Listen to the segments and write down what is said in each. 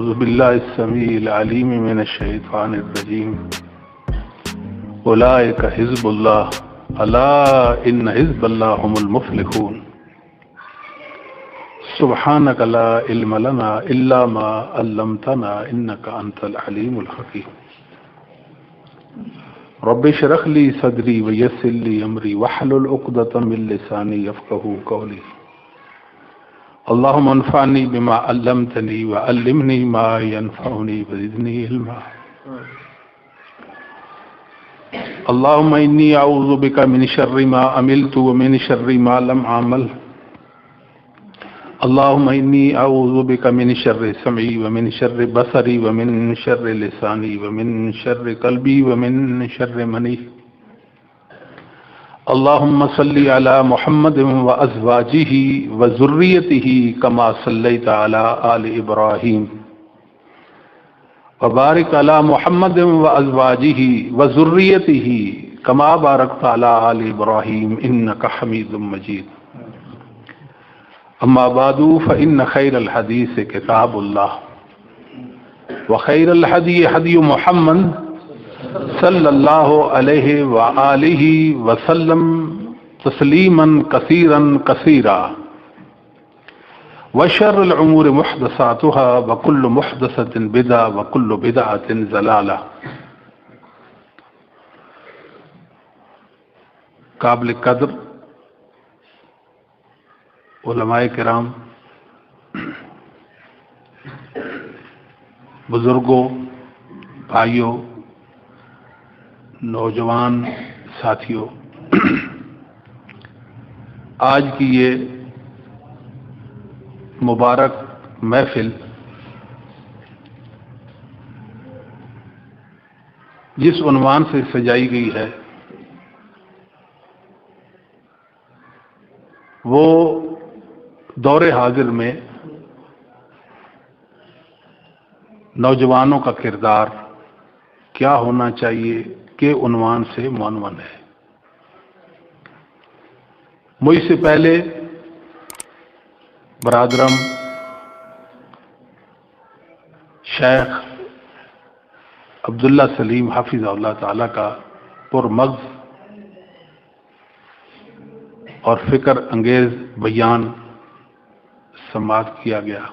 أعوذ بالله السميع العليم من الشيطان الرجيم أولئك حزب الله ألا إن حزب الله هم المفلحون سبحانك لا علم لنا إلا ما علمتنا إنك أنت العليم الحكيم رب اشرح لي صدري ويسر لي أمري واحلل عقدة من لساني يفقهوا قولي اللهم انفعني بما علمتني وعلمني ما ينفعني وزدني علما اللهم إني أعوذ بك من شر ما عملت ومن شر ما لم أعمل اللهم إني أعوذ بك من شر سمعي ومن شر بصري ومن شر لساني ومن شر قلبي ومن شر مني اللهم صل على محمد وأزواجه وذريته كما صليت على آل إبراهيم وبارك على محمد وأزواجه وذريته كما باركت على آل إبراهيم إنك حميد مجيد أما بعد فإن خير الحديث كتاب الله وخير الهدي هدي محمد صلی اللہ علیہ وآلہ وسلم تسلیما کثیرا کثیرا وشر الامور محدثاتها وكل محدثة بدعة وكل بدعة ضلالة. قابل قدر علماء کرام، بزرگوں، بھائیوں، نوجوان ساتھیوں، آج کی یہ مبارک محفل جس عنوان سے سجائی گئی ہے وہ دور حاضر میں نوجوانوں کا کردار کیا ہونا چاہیے کے عنوان سے عنوان ہے. مجھ سے پہلے برادرم شیخ عبداللہ سلیم حافظ اللہ تعالی کا پرمغز اور فکر انگیز بیان سماعت کیا گیا.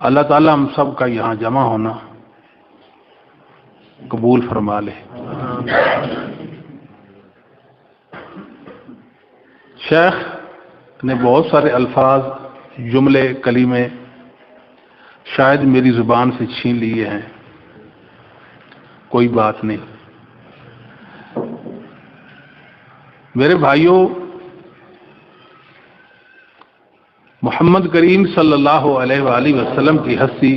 اللہ تعالی ہم سب کا یہاں جمع ہونا قبول فرما لے. شیخ نے بہت سارے الفاظ، جملے، کلمے شاید میری زبان سے چھین لیے ہیں، کوئی بات نہیں. میرے بھائیوں، محمد کریم صلی اللہ علیہ وآلہ وسلم کی ہستی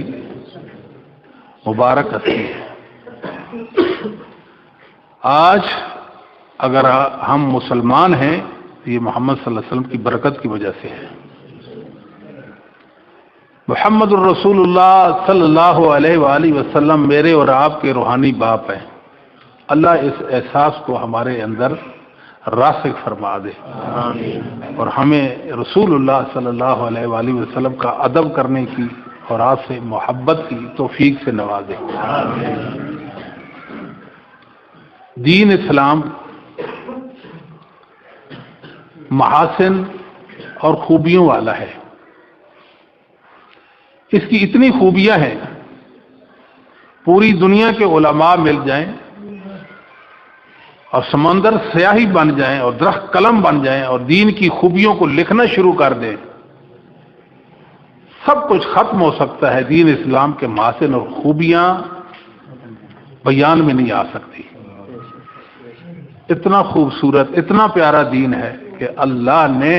مبارک ہستی ہے. آج اگر ہم مسلمان ہیں تو یہ محمد صلی اللہ علیہ وسلم کی برکت کی وجہ سے ہے. محمد الرسول اللہ صلی اللہ علیہ وآلہ وسلم میرے اور آپ کے روحانی باپ ہیں. اللہ اس احساس کو ہمارے اندر راسخ فرما دے اور ہمیں رسول اللہ صلی اللہ علیہ وآلہ وسلم کا ادب کرنے کی اور آپ سے محبت کی توفیق سے نوازے. دین اسلام محاسن اور خوبیوں والا ہے. اس کی اتنی خوبیاں ہیں، پوری دنیا کے علماء مل جائیں اور سمندر سیاہی بن جائیں اور درخت قلم بن جائیں اور دین کی خوبیوں کو لکھنا شروع کر دیں، سب کچھ ختم ہو سکتا ہے. دین اسلام کے محاسن اور خوبیاں بیان میں نہیں آ سکتی. اتنا خوبصورت، اتنا پیارا دین ہے کہ اللہ نے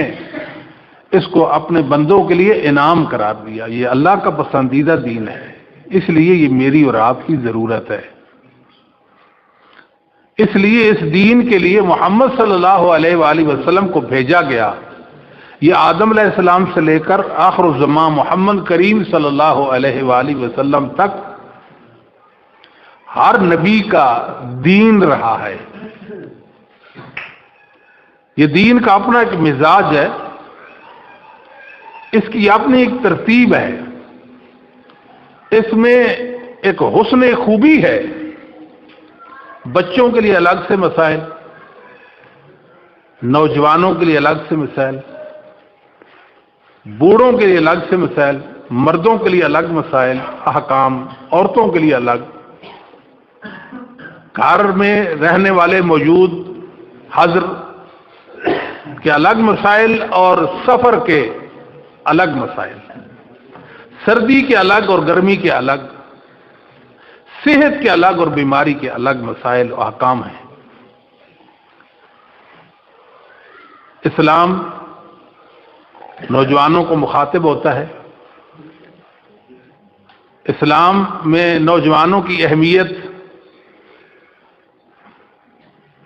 اس کو اپنے بندوں کے لیے انعام قرار دیا. یہ اللہ کا پسندیدہ دین ہے، اس لیے یہ میری اور آپ کی ضرورت ہے. اس لیے اس دین کے لیے محمد صلی اللہ علیہ وآلہ وسلم کو بھیجا گیا. یہ آدم علیہ السلام سے لے کر آخر الزمان محمد کریم صلی اللہ علیہ وآلہ وسلم تک ہر نبی کا دین رہا ہے. یہ دین کا اپنا ایک مزاج ہے، اس کی اپنی ایک ترتیب ہے. اس میں ایک حسن خوبی ہے، بچوں کے لیے الگ سے مسائل، نوجوانوں کے لیے الگ سے مسائل، بوڑھوں کے لیے الگ سے مسائل، مردوں کے لیے الگ مسائل احکام، عورتوں کے لیے الگ، گھر میں رہنے والے موجود حضر کے الگ مسائل اور سفر کے الگ مسائل، سردی کے الگ اور گرمی کے الگ، صحت کے الگ اور بیماری کے الگ مسائل و احکام ہیں۔ اسلام نوجوانوں کو مخاطب ہوتا ہے۔ اسلام میں نوجوانوں کی اہمیت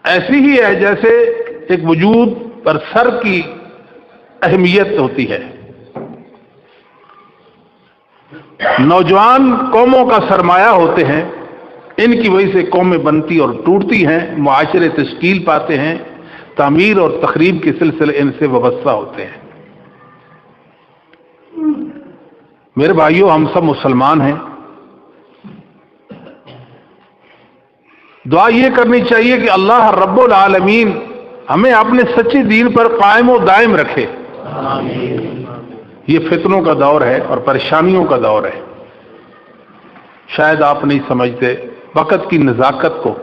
ایسی ہی ہے جیسے ایک وجود پر سر کی اہمیت ہوتی ہے۔ نوجوان قوموں کا سرمایہ ہوتے ہیں، ان کی وجہ سے قومیں بنتی اور ٹوٹتی ہیں، معاشرے تشکیل پاتے ہیں، تعمیر اور تخریب کے سلسلے ان سے وابستہ ہوتے ہیں۔ میرے بھائیوں، ہم سب مسلمان ہیں، دعا یہ کرنی چاہیے کہ اللہ رب العالمین ہمیں اپنے سچے دین پر قائم و دائم رکھے۔ یہ فتنوں کا دور ہے اور پریشانیوں کا دور ہے، شاید آپ نہیں سمجھتے وقت کی نزاکت کو۔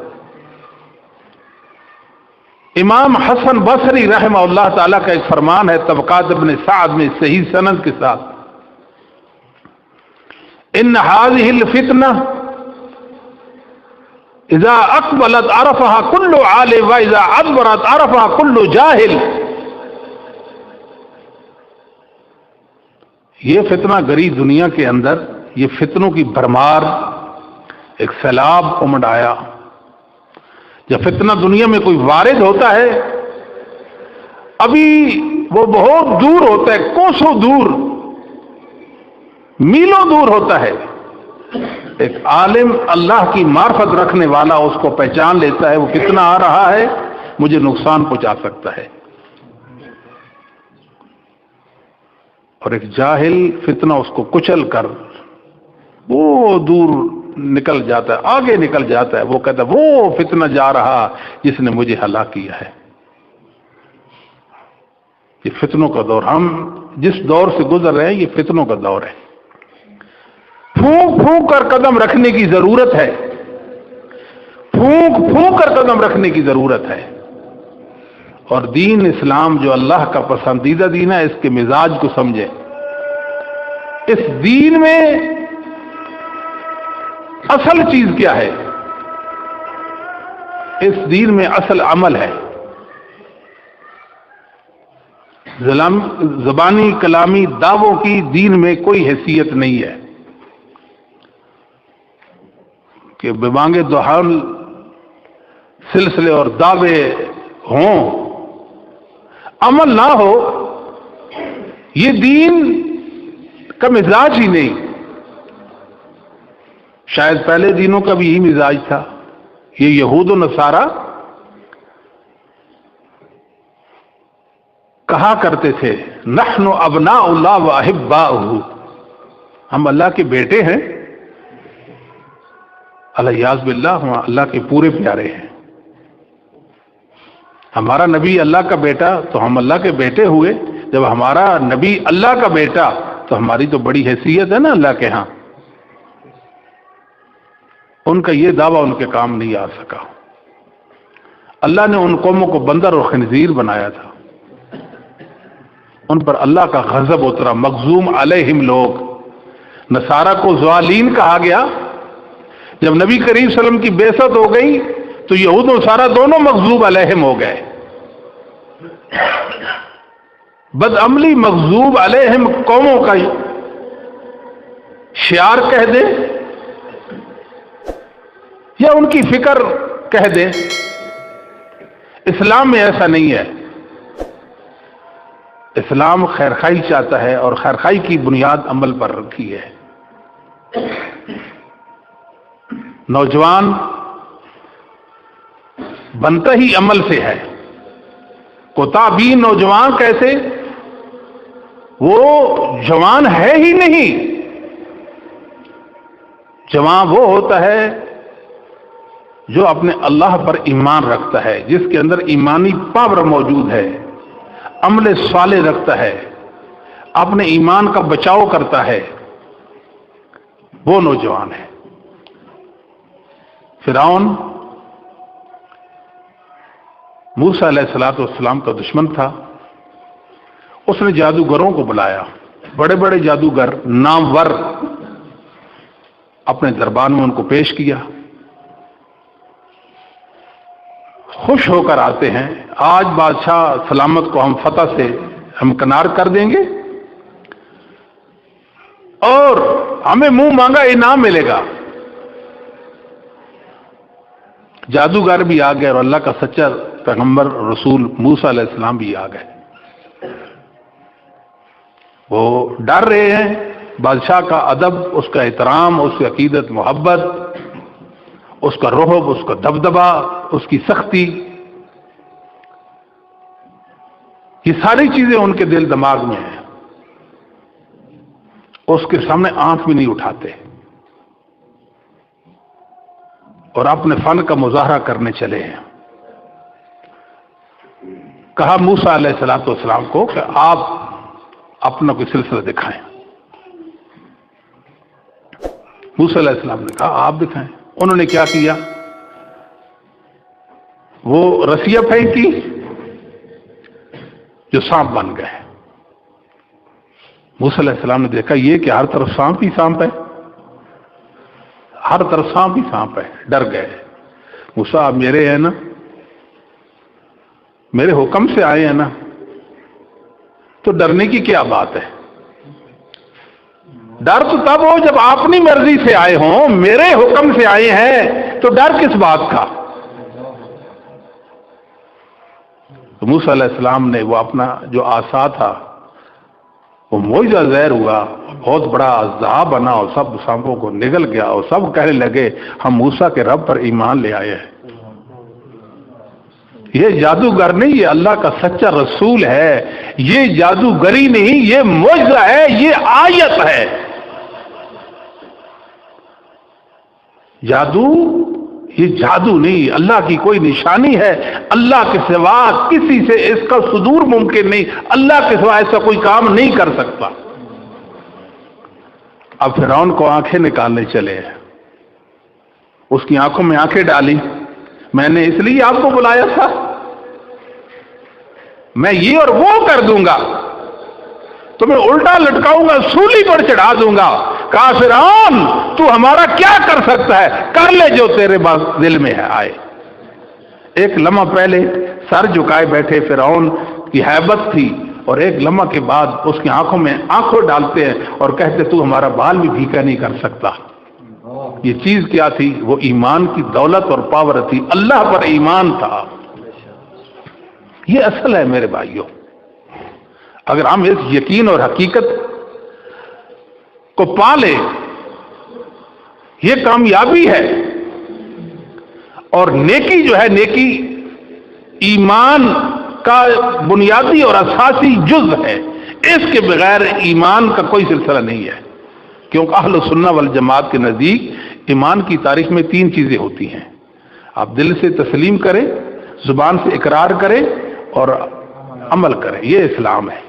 امام حسن بصری رحمہ اللہ تعالیٰ کا ایک فرمان ہے طبقات ابن سعد میں صحیح سند کے ساتھ، ان هذه الفتنہ اذا اقبلت عرفها كل عالم واذا ادبرت عرفها كل جاہل۔ یہ فتنہ گری دنیا کے اندر، یہ فتنوں کی بھرمار، ایک سیلاب امڈ آیا۔ جب فتنہ دنیا میں کوئی وارد ہوتا ہے، ابھی وہ بہت دور ہوتا ہے، کوسوں دور، میلوں دور ہوتا ہے، ایک عالم اللہ کی معرفت رکھنے والا اس کو پہچان لیتا ہے، وہ کتنا آ رہا ہے، مجھے نقصان پہنچا سکتا ہے، اور ایک جاہل فتنہ اس کو کچل کر وہ دور نکل جاتا ہے، آگے نکل جاتا ہے، وہ کہتا ہے وہ فتنہ جا رہا جس نے مجھے ہلاک کیا ہے۔ یہ فتنوں کا دور، ہم جس دور سے گزر رہے ہیں یہ فتنوں کا دور ہے۔ پھونک پھونک کر قدم رکھنے کی ضرورت ہے، پھونک پھونک کر قدم رکھنے کی ضرورت ہے، اور دین اسلام جو اللہ کا پسندیدہ دین ہے، اس کے مزاج کو سمجھیں۔ اس دین میں اصل چیز کیا ہے؟ اس دین میں اصل عمل ہے۔ زبانی کلامی دعووں کی دین میں کوئی حیثیت نہیں ہے کہ ببانگ دہل سلسلے اور دعوے ہوں، عمل نہ ہو، یہ دین کا مزاج ہی نہیں۔ شاید پہلے دینوں کا بھی یہی مزاج تھا۔ یہ یہود و نصارہ کہا کرتے تھے نحن ابناء اللہ و احباؤہ، ہم اللہ کے بیٹے ہیں، الیاذ باللہ ہم اللہ کے پورے پیارے ہیں۔ ہمارا نبی اللہ کا بیٹا تو ہم اللہ کے بیٹے ہوئے، جب ہمارا نبی اللہ کا بیٹا تو ہماری تو بڑی حیثیت ہے نا اللہ کے ہاں۔ ان کا یہ دعویٰ ان کے کام نہیں آ سکا۔ اللہ نے ان قوموں کو بندر اور خنزیر بنایا تھا، ان پر اللہ کا غضب اترا، مغضوب علیہم لوگ۔ نصارہ کو ضالین کہا گیا۔ جب نبی کریم صلی اللہ علیہ وسلم کی بعثت ہو گئی تو یہود و نصارہ دونوں مغضوب علیہم ہو گئے۔ بدعملی مغضوب علیہم قوموں کا شعار کہہ دیں یا ان کی فکر کہہ دیں، اسلام میں ایسا نہیں ہے۔ اسلام خیرخواہی چاہتا ہے اور خیرخواہی کی بنیاد عمل پر رکھی ہے۔ نوجوان بنتا ہی عمل سے ہے۔ کوتابین نوجوان کیسے؟ وہ جوان ہے ہی نہیں، جوان وہ ہوتا ہے جو اپنے اللہ پر ایمان رکھتا ہے، جس کے اندر ایمانی پاور موجود ہے، عمل صالح رکھتا ہے، اپنے ایمان کا بچاؤ کرتا ہے، وہ نوجوان ہے۔ فرعون موسیٰ علیہ الصلوۃ والسلام کا دشمن تھا۔ اس نے جادوگروں کو بلایا، بڑے بڑے جادوگر نامور اپنے دربار میں ان کو پیش کیا۔ خوش ہو کر آتے ہیں، آج بادشاہ سلامت کو ہم فتح سے ہمکنار کر دیں گے اور ہمیں منہ مانگا انعام ملے گا۔ جادوگر بھی آ گئے اور اللہ کا سچا پیغمبر رسول موسیٰ علیہ السلام بھی آ گئے۔ وہ ڈر رہے ہیں، بادشاہ کا ادب، اس کا احترام، اس کی عقیدت محبت، اس کا رعب، اس کا دبدبا، اس کی سختی، یہ ساری چیزیں ان کے دل دماغ میں ہیں۔ اس کے سامنے آنکھ بھی نہیں اٹھاتے اور اپنے فن کا مظاہرہ کرنے چلے ہیں۔ کہا موسیٰ علیہ السلام کو کہ آپ اپنا کوئی سلسلہ دکھائیں۔ موسیٰ علیہ السلام نے کہا آپ دکھائیں۔ انہوں نے کیا کیا؟ وہ رسیاں پھینکی جو سانپ بن گئے۔ موسیٰ علیہ السلام نے دیکھا یہ کہ ہر طرف سانپ ہی سانپ ہے، ہر طرف سانپ ہی سانپ ہے، ڈر گئے۔ موسیٰ آپ میرے ہیں نا، میرے حکم سے آئے ہیں نا، تو ڈرنے کی کیا بات ہے؟ ڈر تو تب ہو جب اپنی مرضی سے آئے ہوں، میرے حکم سے آئے ہیں تو ڈر کس بات کا؟ تو موسیٰ علیہ السلام نے وہ اپنا جو عصا تھا وہ معجزہ ظاہر ہوا، بہت بڑا اژدہا بنا اور سب سانپوں کو نگل گیا اور سب کہنے لگے ہم موسیٰ کے رب پر ایمان لے آئے ہیں۔ یہ جادوگر نہیں، یہ اللہ کا سچا رسول ہے۔ یہ جادوگری نہیں، یہ معجزہ ہے، یہ آیت ہے۔ جادو یہ جادو نہیں، اللہ کی کوئی نشانی ہے۔ اللہ کے سوا کسی سے اس کا صدور ممکن نہیں، اللہ کے سوا ایسا کوئی کام نہیں کر سکتا۔ اب فرعون کو آنکھیں نکالنے چلے، اس کی آنکھوں میں آنکھیں ڈالی، میں نے اس لیے آپ کو بلایا تھا، میں یہ اور وہ کر دوں گا، تمہیں الٹا لٹکاؤں گا، سولی پر چڑھا دوں گا۔ کہا فرعون تو ہمارا کیا کر سکتا ہے؟ کر لے جو تیرے دل میں ہے آئے۔ ایک لمحہ پہلے سر جھکائے بیٹھے فرعون کی ہیبت تھی، اور ایک لمحہ کے بعد اس کی آنکھوں میں آنکھوں ڈالتے ہیں اور کہتے تو ہمارا بال بھی بھیکا نہیں کر سکتا۔ یہ چیز کیا تھی؟ وہ ایمان کی دولت اور پاور تھی، اللہ پر ایمان تھا۔ یہ اصل ہے میرے بھائیوں۔ اگر ہم اس یقین اور حقیقت کو پا لیں، یہ کامیابی ہے۔ اور نیکی جو ہے، نیکی ایمان کا بنیادی اور اساسی جز ہے، اس کے بغیر ایمان کا کوئی سلسلہ نہیں ہے۔ کیونکہ اہل سنہ والجماعت کے نزدیک ایمان کی تعریف میں 3 چیزیں ہوتی ہیں۔ آپ دل سے تسلیم کریں، زبان سے اقرار کریں اور عمل کریں، یہ اسلام ہے۔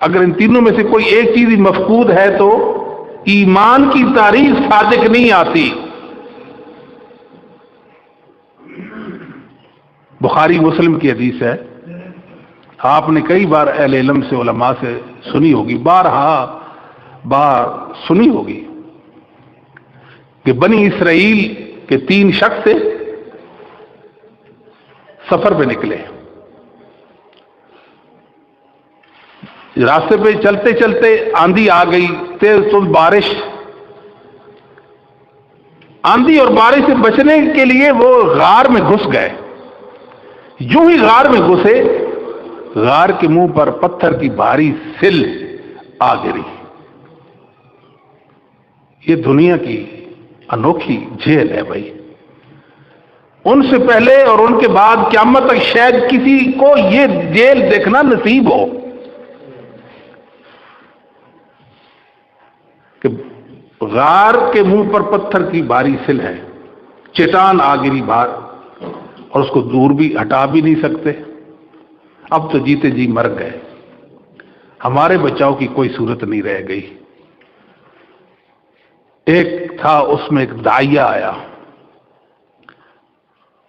اگر ان تینوں میں سے کوئی ایک چیز مفقود ہے تو ایمان کی تعریف صادق نہیں آتی۔ بخاری مسلم کی حدیث ہے، آپ نے کئی بار اہل علم سے، علماء سے سنی ہوگی، بار سنی ہوگی کہ بنی اسرائیل کے 3 شخص سے سفر پہ نکلے، راستے پہ چلتے چلتے آندھی آ گئی، تیز بارش، آندھی اور بارش سے بچنے کے لیے وہ غار میں گھس گئے۔ جو ہی غار میں گھسے، غار کے منہ پر پتھر کی بھاری سل آ گری۔ یہ دنیا کی انوکھی جھیل ہے بھائی۔ ان سے پہلے اور ان کے بعد قیامت تک شاید کسی کو یہ جھیل دیکھنا نصیب ہو کہ غار کے منہ پر پتھر کی بھاری سل ہے، چٹان آ گری باہر اور اس کو دور بھی ہٹا بھی نہیں سکتے. اب تو جیتے جی مر گئے، ہمارے بچاؤ کی کوئی صورت نہیں رہ گئی. ایک تھا، اس میں ایک داعیہ آیا،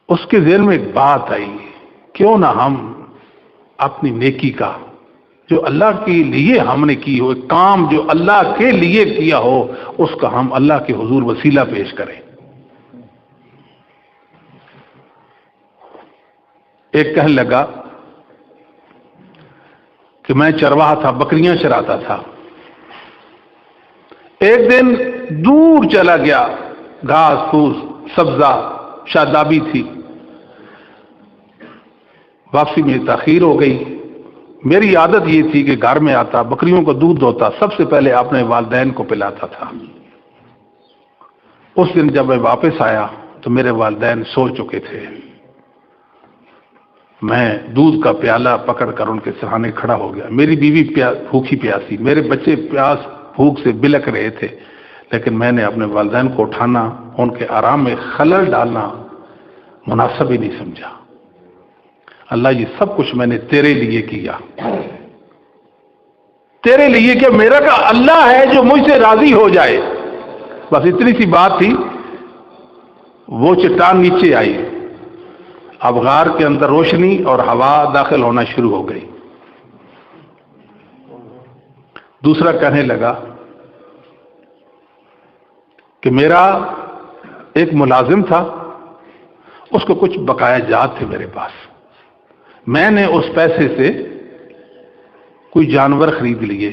اس کے ذہن میں ایک بات آئی، کیوں نہ ہم اپنی نیکی کا جو اللہ کے لیے ہم نے کی ہو، کام جو اللہ کے لیے کیا ہو، اس کا ہم اللہ کے حضور وسیلہ پیش کریں. ایک کہنے لگا کہ میں چرواہا تھا، بکریاں چراتا تھا. ایک دن دور چلا گیا، گھاس پھوس سبزہ شادابی تھی، واپسی میں تاخیر ہو گئی. میری عادت یہ تھی کہ گھر میں آتا، بکریوں کو دودھ دوتا، سب سے پہلے اپنے والدین کو پلاتا تھا. اس دن جب میں واپس آیا تو میرے والدین سو چکے تھے. میں دودھ کا پیالہ پکڑ کر ان کے سرانے کھڑا ہو گیا. میری بیوی بھوکی پیاسی، میرے بچے پیاس بھوک سے بلک رہے تھے، لیکن میں نے اپنے والدین کو اٹھانا، ان کے آرام میں خلل ڈالنا مناسب ہی نہیں سمجھا. اللہ یہ سب کچھ میں نے تیرے لیے کیا، تیرے لیے کہ میرا کا اللہ ہے جو مجھ سے راضی ہو جائے. بس اتنی سی بات تھی. وہ چٹان نیچے آئی، اب غار کے اندر روشنی اور ہوا داخل ہونا شروع ہو گئی. دوسرا کہنے لگا کہ میرا ایک ملازم تھا، اس کو کچھ بقایا جات تھے میرے پاس، میں نے اس پیسے سے کوئی جانور خرید لیے،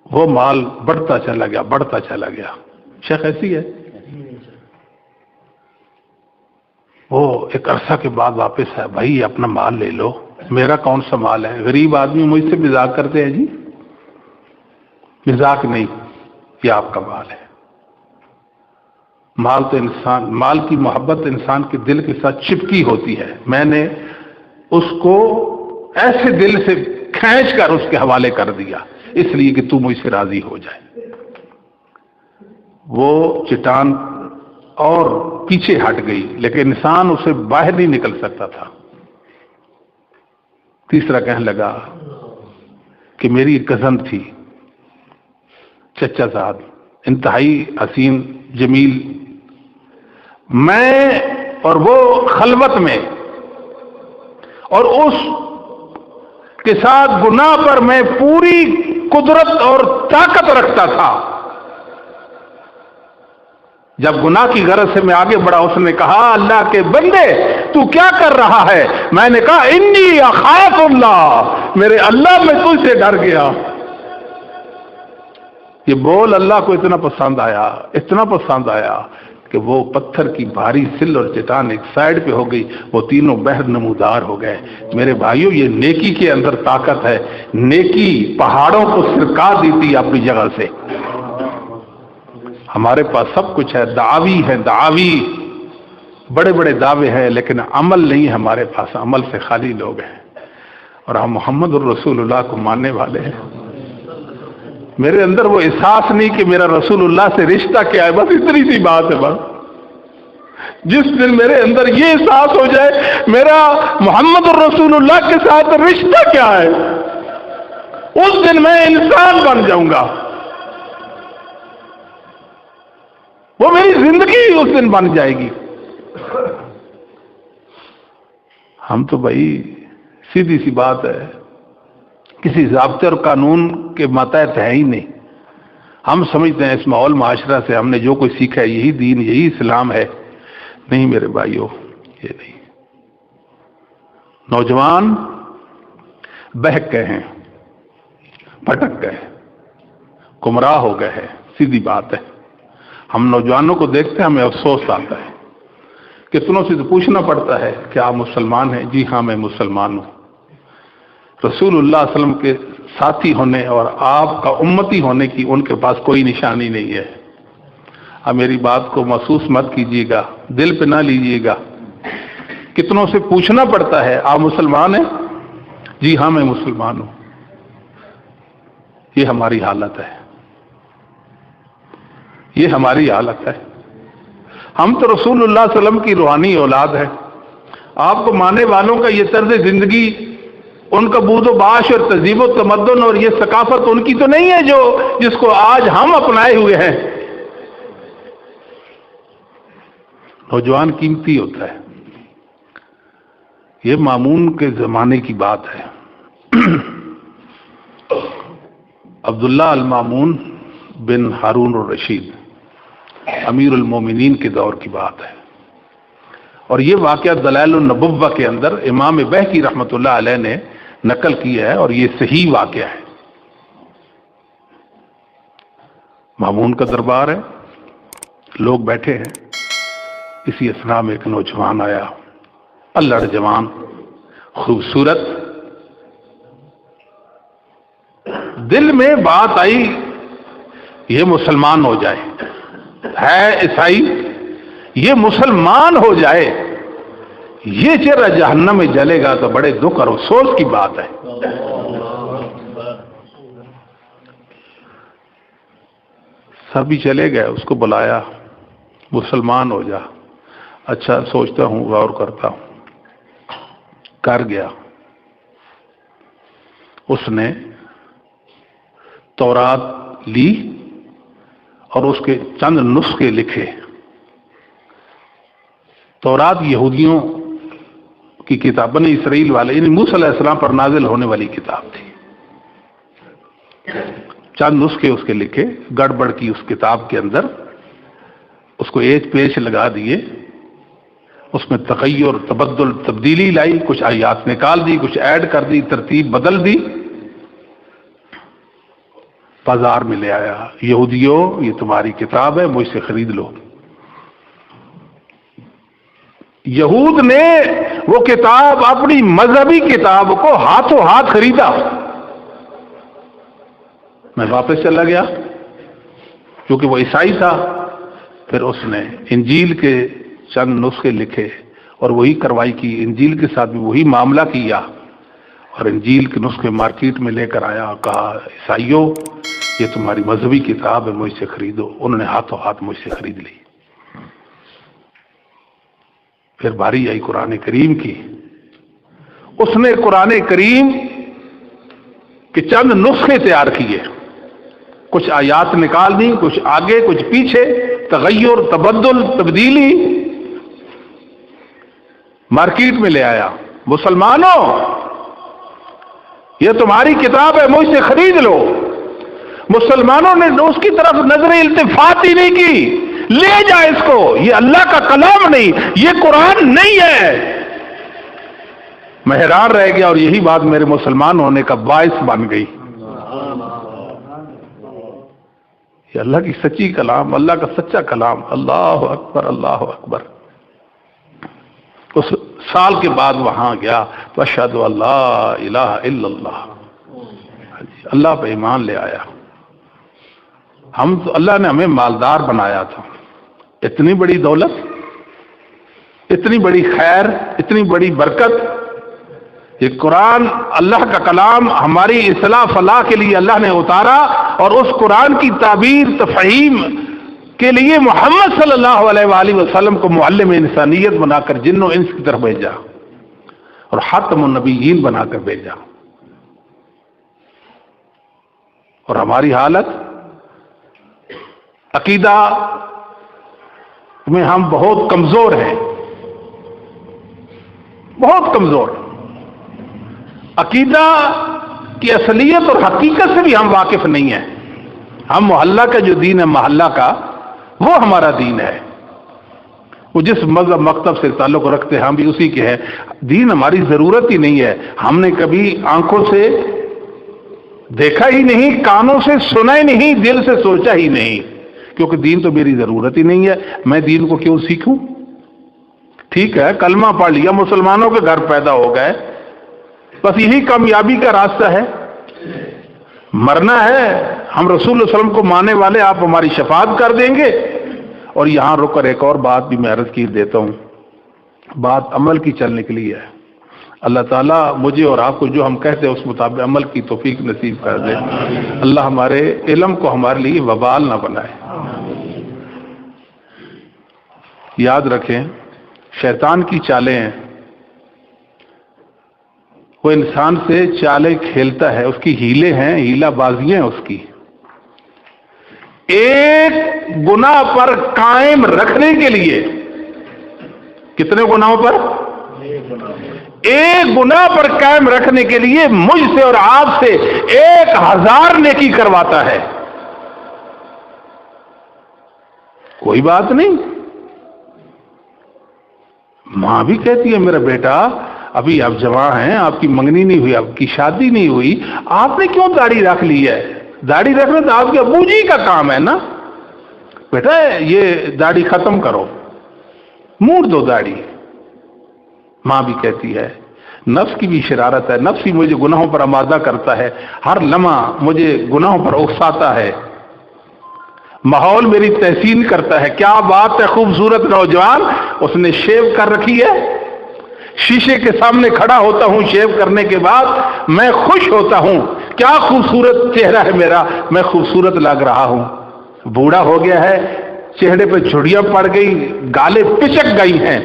وہ مال بڑھتا چلا گیا بڑھتا چلا گیا. شیخ ایسی ہے. وہ ایک عرصہ کے بعد واپس آیا، بھائی اپنا مال لے لو. میرا کون سا مال ہے؟ غریب آدمی مجھ سے مذاق کرتے ہیں. جی مذاق نہیں، یہ آپ کا مال ہے. مال تو انسان، مال کی محبت انسان کے دل کے ساتھ چپکی ہوتی ہے. میں نے اس کو ایسے دل سے کھینچ کر اس کے حوالے کر دیا، اس لیے کہ تو مجھ سے راضی ہو جائے. وہ چٹان اور پیچھے ہٹ گئی، لیکن انسان اسے باہر نہیں نکل سکتا تھا. تیسرا کہنے لگا کہ میری ایک کزن تھی، چچا صاحب، انتہائی حسین جمیل. میں اور وہ خلوت میں، اور اس کے ساتھ گناہ پر میں پوری قدرت اور طاقت رکھتا تھا. جب گناہ کی غرض سے میں آگے بڑھا، اس نے کہا اللہ کے بندے تو کیا کر رہا ہے؟ میں نے کہا انی اخاف اللہ، میرے اللہ میں تجھ سے ڈر گیا. یہ بول اللہ کو اتنا پسند آیا، اتنا پسند آیا کہ وہ پتھر کی بھاری سل اور چٹان ایک سائڈ پہ ہو گئی، وہ تینوں بہر نمودار ہو گئے. میرے بھائیوں، یہ نیکی کے اندر طاقت ہے. نیکی پہاڑوں کو سرکا دیتی اپنی جگہ سے. ہمارے پاس سب کچھ ہے، دعوی ہے، دعوی بڑے بڑے دعوے ہیں، لیکن عمل نہیں ہے ہمارے پاس. عمل سے خالی لوگ ہیں، اور ہم محمد الرسول اللہ کو ماننے والے ہیں. میرے اندر وہ احساس نہیں کہ میرا رسول اللہ سے رشتہ کیا ہے، بس اتنی سی بات ہے. بس جس دن میرے اندر یہ احساس ہو جائے میرا محمد الرسول اللہ کے ساتھ رشتہ کیا ہے، اس دن میں انسان بن جاؤں گا. وہ میری زندگی اس دن بن جائے گی. ہم تو بھائی سیدھی سی بات ہے، کسی ضابطے اور قانون کے ماتحت ہے ہی نہیں. ہم سمجھتے ہیں اس ماحول معاشرہ سے ہم نے جو کچھ سیکھا ہے یہی دین، یہی اسلام ہے. نہیں میرے بھائیوں، یہ نہیں. نوجوان بہک گئے ہیں، بھٹک گئے، گمراہ ہو گئے ہیں. سیدھی بات ہے. ہم نوجوانوں کو دیکھتے ہیں، ہمیں افسوس آتا ہے. کتنوں سے تو پوچھنا پڑتا ہے کہ آپ مسلمان ہیں؟ جی ہاں میں مسلمان ہوں. رسول اللہ صلی اللہ علیہ وسلم کے ساتھی ہونے اور آپ کا امتی ہونے کی ان کے پاس کوئی نشانی نہیں ہے. اب میری بات کو محسوس مت کیجیے گا، دل پہ نہ لیجیے گا. کتنوں سے پوچھنا پڑتا ہے آپ مسلمان ہیں؟ جی ہاں میں مسلمان ہوں. یہ ہماری حالت ہے. یہ ہماری حالت ہے. ہم تو رسول اللہ صلی اللہ علیہ وسلم کی روحانی اولاد ہے. آپ کو ماننے والوں کا یہ طرز زندگی، ان کا بود و باش اور تہذیب و تمدن اور یہ ثقافت ان کی تو نہیں ہے جس کو آج ہم اپنائے ہوئے ہیں. نوجوان قیمتی ہوتا ہے. یہ مامون کے زمانے کی بات ہے. عبداللہ المامون بن ہارون الرشید امیر المومنین کے دور کی بات ہے، اور یہ واقعہ دلائل النبوہ کے اندر امام بہقی رحمۃ اللہ علیہ نے نقل کیا ہے، اور یہ صحیح واقعہ ہے. مامون کا دربار ہے، لوگ بیٹھے ہیں. اسی اثناء میں ایک نوجوان آیا، الڑ جوان، خوبصورت. دل میں بات آئی یہ مسلمان ہو جائے، ہے عیسائی، یہ مسلمان ہو جائے، یہ چہرہ جہنم میں جلے گا تو بڑے دکھ اور افسوس کی بات ہے. سبھی چلے گئے، اس کو بلایا، مسلمان ہو جا. اچھا سوچتا ہوں، غور کرتا ہوں. کر گیا. اس نے تورات لی اور اس کے چند نسخے لکھے. تورات یہودیوں کی کتاب، بنی اسرائیل والے یعنی موسیٰ علیہ السلام پر نازل ہونے والی کتاب تھی. چند نسخے اس کے لکھے، گڑبڑ کی اس کتاب کے اندر، اس کو ایج پیش لگا دیے، اس میں تغیر، تبدل، تبدیلی لائی، کچھ آیات نکال دی، کچھ ایڈ کر دی، ترتیب بدل دی. بازار میں لے آیا، یہودیوں یہ تمہاری کتاب ہے، مجھ سے خرید لو. یہود نے وہ کتاب، اپنی مذہبی کتاب کو ہاتھوں ہاتھ خریدا. میں واپس چلا گیا کیونکہ وہ عیسائی تھا. پھر اس نے انجیل کے چند نسخے لکھے اور وہی کروائی کی. انجیل کے ساتھ بھی وہی معاملہ کیا اور انجیل کے نسخے مارکیٹ میں لے کر آیا. کہا عیسائیوں یہ تمہاری مذہبی کتاب ہے، مجھ سے خریدو. انہوں نے ہاتھوں ہاتھ مجھ سے خرید لی. پھر باری آئی قرآن کریم کی. اس نے قرآن کریم کے چند نسخے تیار کیے، کچھ آیات نکال دی، کچھ آگے کچھ پیچھے، تغیر، تبدل، تبدیلی. مارکیٹ میں لے آیا. مسلمانوں یہ تمہاری کتاب ہے، مجھ سے خرید لو. مسلمانوں نے اس کی طرف نظر التفات ہی نہیں کی. لے جا اس کو، یہ اللہ کا کلام نہیں، یہ قرآن نہیں ہے. میں حیران رہ گیا، اور یہی بات میرے مسلمان ہونے کا باعث بن گئی. یہ اللہ کی سچی کلام، اللہ کا سچا کلام. اللہ اکبر، اللہ اکبر. اس سال کے بعد وہاں گیا تو اشہد اللہ الہ الا اللہ، اللہ پہ ایمان لے آیا. ہم تو اللہ نے ہمیں مالدار بنایا تھا. اتنی بڑی دولت، اتنی بڑی خیر، اتنی بڑی برکت. یہ قرآن اللہ کا کلام ہماری اصلاح فلاح کے لیے اللہ نے اتارا، اور اس قرآن کی تعبیر تفہیم کے لیے محمد صلی اللہ علیہ وآلہ وسلم کو معلم انسانیت بنا کر جن و انس کی طرف بھیجا اور خاتم النبیین بنا کر بھیجا. اور ہماری حالت، عقیدہ میں ہم بہت کمزور ہیں، بہت کمزور. عقیدہ کی اصلیت اور حقیقت سے بھی ہم واقف نہیں ہیں. ہم محلہ کا جو دین ہے، محلہ کا، وہ ہمارا دین ہے. وہ جس مذہب مکتب سے تعلق رکھتے ہیں ہم بھی اسی کے ہیں. دین ہماری ضرورت ہی نہیں ہے. ہم نے کبھی آنکھوں سے دیکھا ہی نہیں، کانوں سے سنا ہی نہیں، دل سے سوچا ہی نہیں، کیونکہ دین تو میری ضرورت ہی نہیں ہے. میں دین کو کیوں سیکھوں؟ ٹھیک ہے کلمہ پڑھ لیا، مسلمانوں کے گھر پیدا ہو گئے، بس یہی کامیابی کا راستہ ہے. مرنا ہے، ہم رسول اللہ صلی اللہ علیہ وسلم کو ماننے والے، آپ ہماری شفاعت کر دیں گے. اور یہاں رک کر ایک اور بات بھی میں عرض کی دیتا ہوں، بات عمل کی چلنے کے لیے ہے. اللہ تعالیٰ مجھے اور آپ کو جو ہم کہتے ہیں اس مطابق عمل کی توفیق نصیب کر دے. اللہ ہمارے علم کو ہمارے لیے وبال نہ بنائے. یاد رکھیں شیطان کی چالیں ہیں، وہ انسان سے چالیں کھیلتا ہے، اس کی ہیلے ہیں، ہیلا بازیاں ہیں اس کی۔ ایک گناہ پر قائم رکھنے کے لیے، کتنے گناہوں پر؟ ایک گناہ پر قائم رکھنے کے لیے مجھ سے اور آپ سے 1000 نیکی کرواتا ہے۔ کوئی بات نہیں، ماں بھی کہتی ہے میرا بیٹا ابھی آپ جوان ہیں، آپ کی منگنی نہیں ہوئی، آپ کی شادی نہیں ہوئی، آپ نے کیوں داڑھی رکھ لی ہے؟ داڑھی رکھنا تو آپ کے ابو جی کا کام ہے نا، بیٹا یہ داڑھی ختم کرو، موڑ دو داڑھی۔ ماں بھی کہتی ہے، نفس کی بھی شرارت ہے، نفس ہی مجھے گناہوں پر آمادہ کرتا ہے، ہر لمحہ مجھے گناہوں پر اکساتا ہے، ماحول میری تحسین کرتا ہے۔ کیا بات ہے، خوبصورت نوجوان، اس نے شیو کر رکھی ہے، شیشے کے سامنے کھڑا ہوتا ہوں شیو کرنے کے بعد میں خوش ہوتا ہوں، کیا خوبصورت چہرہ ہے میرا، میں خوبصورت لگ رہا ہوں۔ بوڑھا ہو گیا ہے، چہرے پہ جھڑیاں پڑ گئی، گالیں پچک گئی ہیں،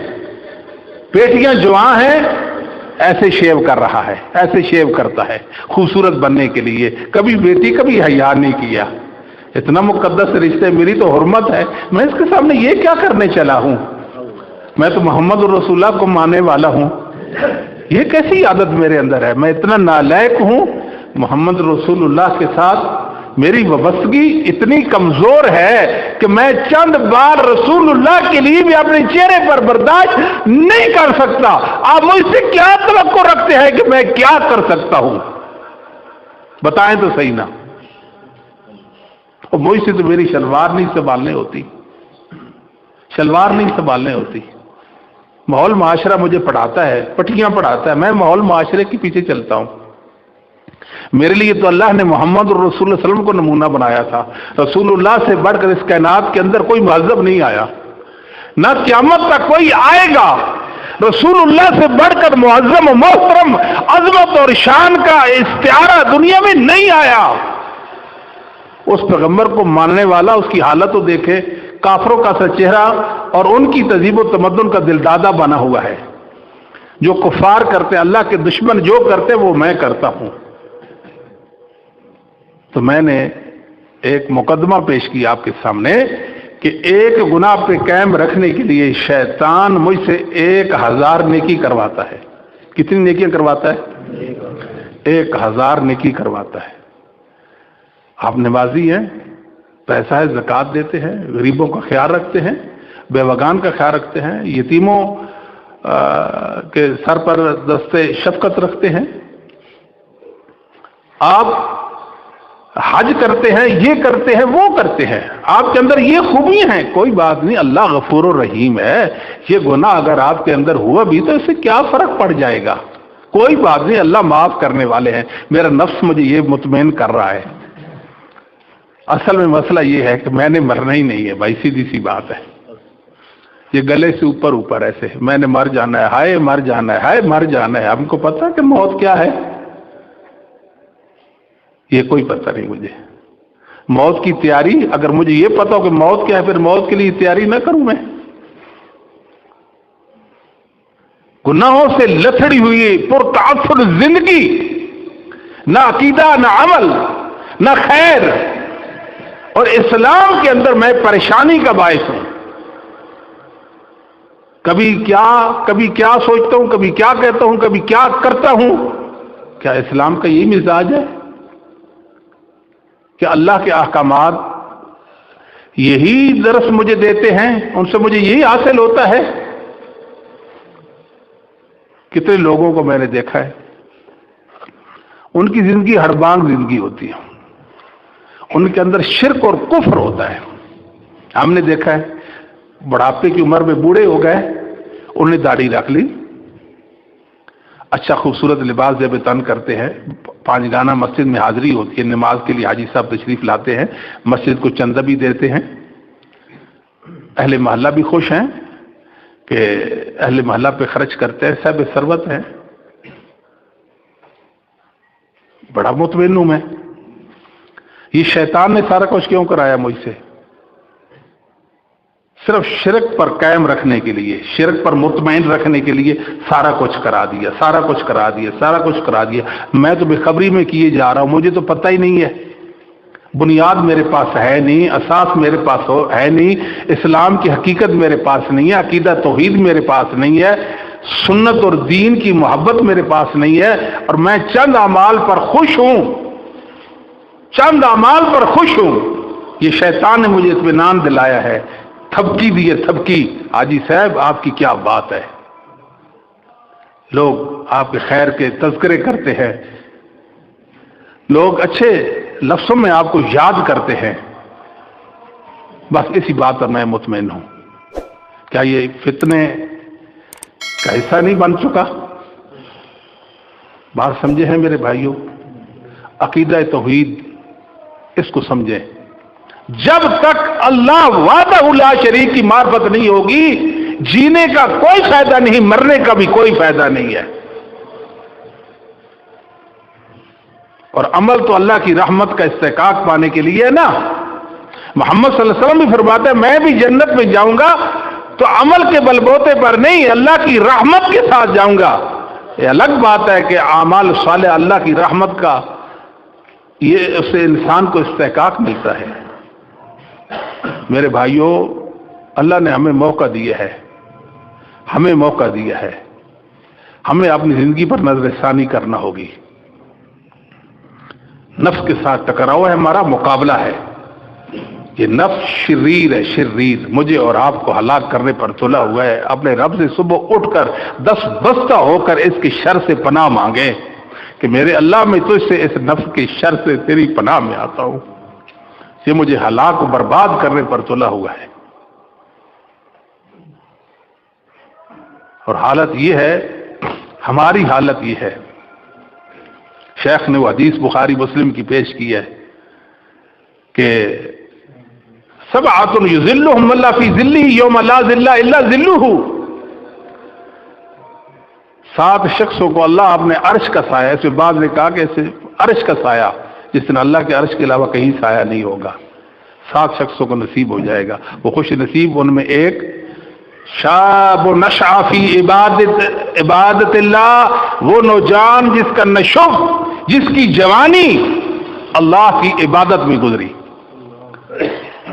پیٹیاں جوان ہیں، ایسے شیو کر رہا ہے، ایسے شیو کرتا ہے خوبصورت بننے کے لیے۔ کبھی بیٹی کبھی حیا نہیں کیا، اتنا مقدس رشتے، میری تو حرمت ہے، میں اس کے سامنے یہ کیا کرنے چلا ہوں، میں تو محمد رسول اللہ کو ماننے والا ہوں، یہ کیسی عادت میرے اندر ہے، میں اتنا نالائق ہوں، محمد رسول اللہ کے ساتھ میری وابستگی اتنی کمزور ہے کہ میں چند بار رسول اللہ کے لیے بھی اپنے چہرے پر برداشت نہیں کر سکتا۔ آپ مجھ سے کیا توقع رکھتے ہیں کہ میں کیا کر سکتا ہوں، بتائیں تو صحیح نا۔ اور مجھ سے تو میری شلوار نہیں سنبھالنے ہوتی، شلوار نہیں سنبھالنے ہوتی، ماحول معاشرہ مجھے پڑھاتا ہے، پٹیاں پڑھاتا ہے، میں ماحول معاشرے کے پیچھے چلتا ہوں۔ میرے لیے تو اللہ نے محمد رسول اللہ صلی اللہ علیہ وسلم کو نمونہ بنایا تھا، رسول اللہ سے بڑھ کر اس کائنات کے اندر کوئی مہذب نہیں آیا، نہ قیامت تک کوئی آئے گا، رسول اللہ سے بڑھ کر معظم و محترم عظمت اور شان کا استعارہ دنیا میں نہیں آیا۔ اس پیغمبر کو ماننے والا اس کی حالت تو دیکھے، کافروں کا سا چہرہ اور ان کی تہذیب و تمدن کا دل دادا بنا ہوا ہے، جو کفار کرتے اللہ کے دشمن جو کرتے وہ میں کرتا ہوں۔ تو میں نے ایک مقدمہ پیش کیا آپ کے سامنے کہ ایک گناہ پہ قائم رکھنے کے لیے شیطان مجھ سے 1000 نیکی کرواتا ہے۔ کتنی نیکیاں کرواتا ہے؟ 1000 نیکی کرواتا ہے۔ آپ نمازی ہیں، پیسہ ہے زکوٰۃ دیتے ہیں، غریبوں کا خیال رکھتے ہیں، بیوگان کا خیال رکھتے ہیں، یتیموں کے سر پر دستے شفقت رکھتے ہیں، آپ حج کرتے ہیں، یہ کرتے ہیں، وہ کرتے ہیں، آپ کے اندر یہ خوبیاں ہیں، کوئی بات نہیں، اللہ غفور الرحیم ہے، یہ گناہ اگر آپ کے اندر ہوا بھی تو اس سے کیا فرق پڑ جائے گا، کوئی بات نہیں، اللہ معاف کرنے والے ہیں، میرا نفس مجھے یہ مطمئن کر رہا ہے۔ اصل میں مسئلہ یہ ہے کہ میں نے مرنا ہی نہیں ہے بھائی، سیدھی سی بات ہے، یہ گلے سے اوپر اوپر ایسے میں نے مر جانا ہے، ہائے مر جانا ہے، ہائے مر جانا ہے۔ ہم کو پتہ کہ موت کیا ہے؟ یہ کوئی پتہ نہیں مجھے، موت کی تیاری اگر مجھے یہ پتا ہو کہ موت کیا ہے پھر موت کے لیے تیاری نہ کروں میں؟ گناہوں سے لتڑی ہوئی پرتعفن زندگی، نہ عقیدہ نہ عمل نہ خیر، اور اسلام کے اندر میں پریشانی کا باعث ہوں، کبھی کیا سوچتا ہوں، کبھی کیا کہتا ہوں، کبھی کیا کرتا ہوں۔ کیا اسلام کا یہی مزاج ہے کہ اللہ کے احکامات یہی درس مجھے دیتے ہیں، ان سے مجھے یہی حاصل ہوتا ہے؟ کتنے لوگوں کو میں نے دیکھا ہے، ان کی زندگی ہڑبانگ زندگی ہوتی ہے، ان کے اندر شرک اور کفر ہوتا ہے۔ ہم نے دیکھا ہے بڑھاپے کی عمر میں بوڑھے ہو گئے، انہوں نے داڑھی رکھ لی، اچھا خوبصورت لباس جب تن کرتے ہیں، 5 گانا مسجد میں حاضری ہوتی ہے، نماز کے لیے حاجی صاحب تشریف لاتے ہیں، مسجد کو چندہ بھی دیتے ہیں، اہل محلہ بھی خوش ہیں کہ اہل محلہ پہ خرچ کرتے ہیں، صاحب ثروت ہیں، بڑا مطمئن ہوں میں۔ یہ شیطان نے سارا کچھ کیوں کرایا مجھ سے؟ صرف شرک پر قائم رکھنے کے لیے، شرک پر مطمئن رکھنے کے لیے سارا کچھ کرا دیا، سارا کچھ کرا دیا، سارا کچھ کرا دیا۔ میں تو بے خبری میں کیے جا رہا ہوں، مجھے تو پتہ ہی نہیں ہے، بنیاد میرے پاس ہے نہیں، اساس میرے پاس ہے نہیں، اسلام کی حقیقت میرے پاس نہیں ہے، عقیدہ توحید میرے پاس نہیں ہے، سنت اور دین کی محبت میرے پاس نہیں ہے، اور میں چند اعمال پر خوش ہوں، چند اعمال پر خوش ہوں۔ یہ شیطان نے مجھے اطمینان دلایا ہے، تھپکی دی ہے، تھپکی۔ حاجی صاحب آپ کی کیا بات ہے، لوگ آپ کے خیر کے تذکرے کرتے ہیں، لوگ اچھے لفظوں میں آپ کو یاد کرتے ہیں، بس اسی بات پر میں مطمئن ہوں۔ کیا یہ فتنے کا حصہ نہیں بن چکا؟ بات سمجھے ہیں میرے بھائیوں، عقیدہ توحید اس کو سمجھیں۔ جب تک اللہ وحدہ لا شریک کی معرفت نہیں ہوگی، جینے کا کوئی فائدہ نہیں، مرنے کا بھی کوئی فائدہ نہیں ہے۔ اور عمل تو اللہ کی رحمت کا استحقاق پانے کے لیے ہے نا۔ محمد صلی اللہ علیہ وسلم بھی فرماتے ہیں میں بھی جنت میں جاؤں گا تو عمل کے بلبوتے پر نہیں، اللہ کی رحمت کے ساتھ جاؤں گا۔ یہ الگ بات ہے کہ اعمال صالح اللہ کی رحمت کا، یہ اس سے انسان کو استحقاق ملتا ہے۔ میرے بھائیوں، اللہ نے ہمیں موقع دیا ہے، ہمیں موقع دیا ہے، ہمیں اپنی زندگی پر نظر ثانی کرنا ہوگی۔ نفس کے ساتھ ٹکراؤ ہے، ہمارا مقابلہ ہے۔ یہ نفس شریر ہے، شریر مجھے اور آپ کو ہلاک کرنے پر تلا ہوا ہے۔ اپنے رب سے صبح اٹھ کر دست بستہ ہو کر اس کی شر سے پناہ مانگے کہ میرے اللہ میں تجھ سے اس نفس کی شر سے تیری پناہ میں آتا ہوں، یہ مجھے ہلاک و برباد کرنے پر تلا ہوا ہے۔ اور حالت یہ ہے، ہماری حالت یہ ہے، شیخ نے وہ حدیث بخاری مسلم کی پیش کی ہے کہ سبعۃ یظلھم اللہ فی ظلہ یوم لا ظل الا ظلہ، 7 شخصوں کو اللہ اپنے عرش کا سایہ، اس میں بعض نے کہا کہ اسے عرش کا سایہ، جس دن اللہ کے عرش کے علاوہ کہیں سایہ نہیں ہوگا، 7 شخصوں کو نصیب ہو جائے گا۔ وہ خوش نصیب ان میں ایک شاب نشأ فی عبادت اللہ، وہ نوجوان جس کا نشو، جس کی جوانی اللہ کی عبادت میں گزری۔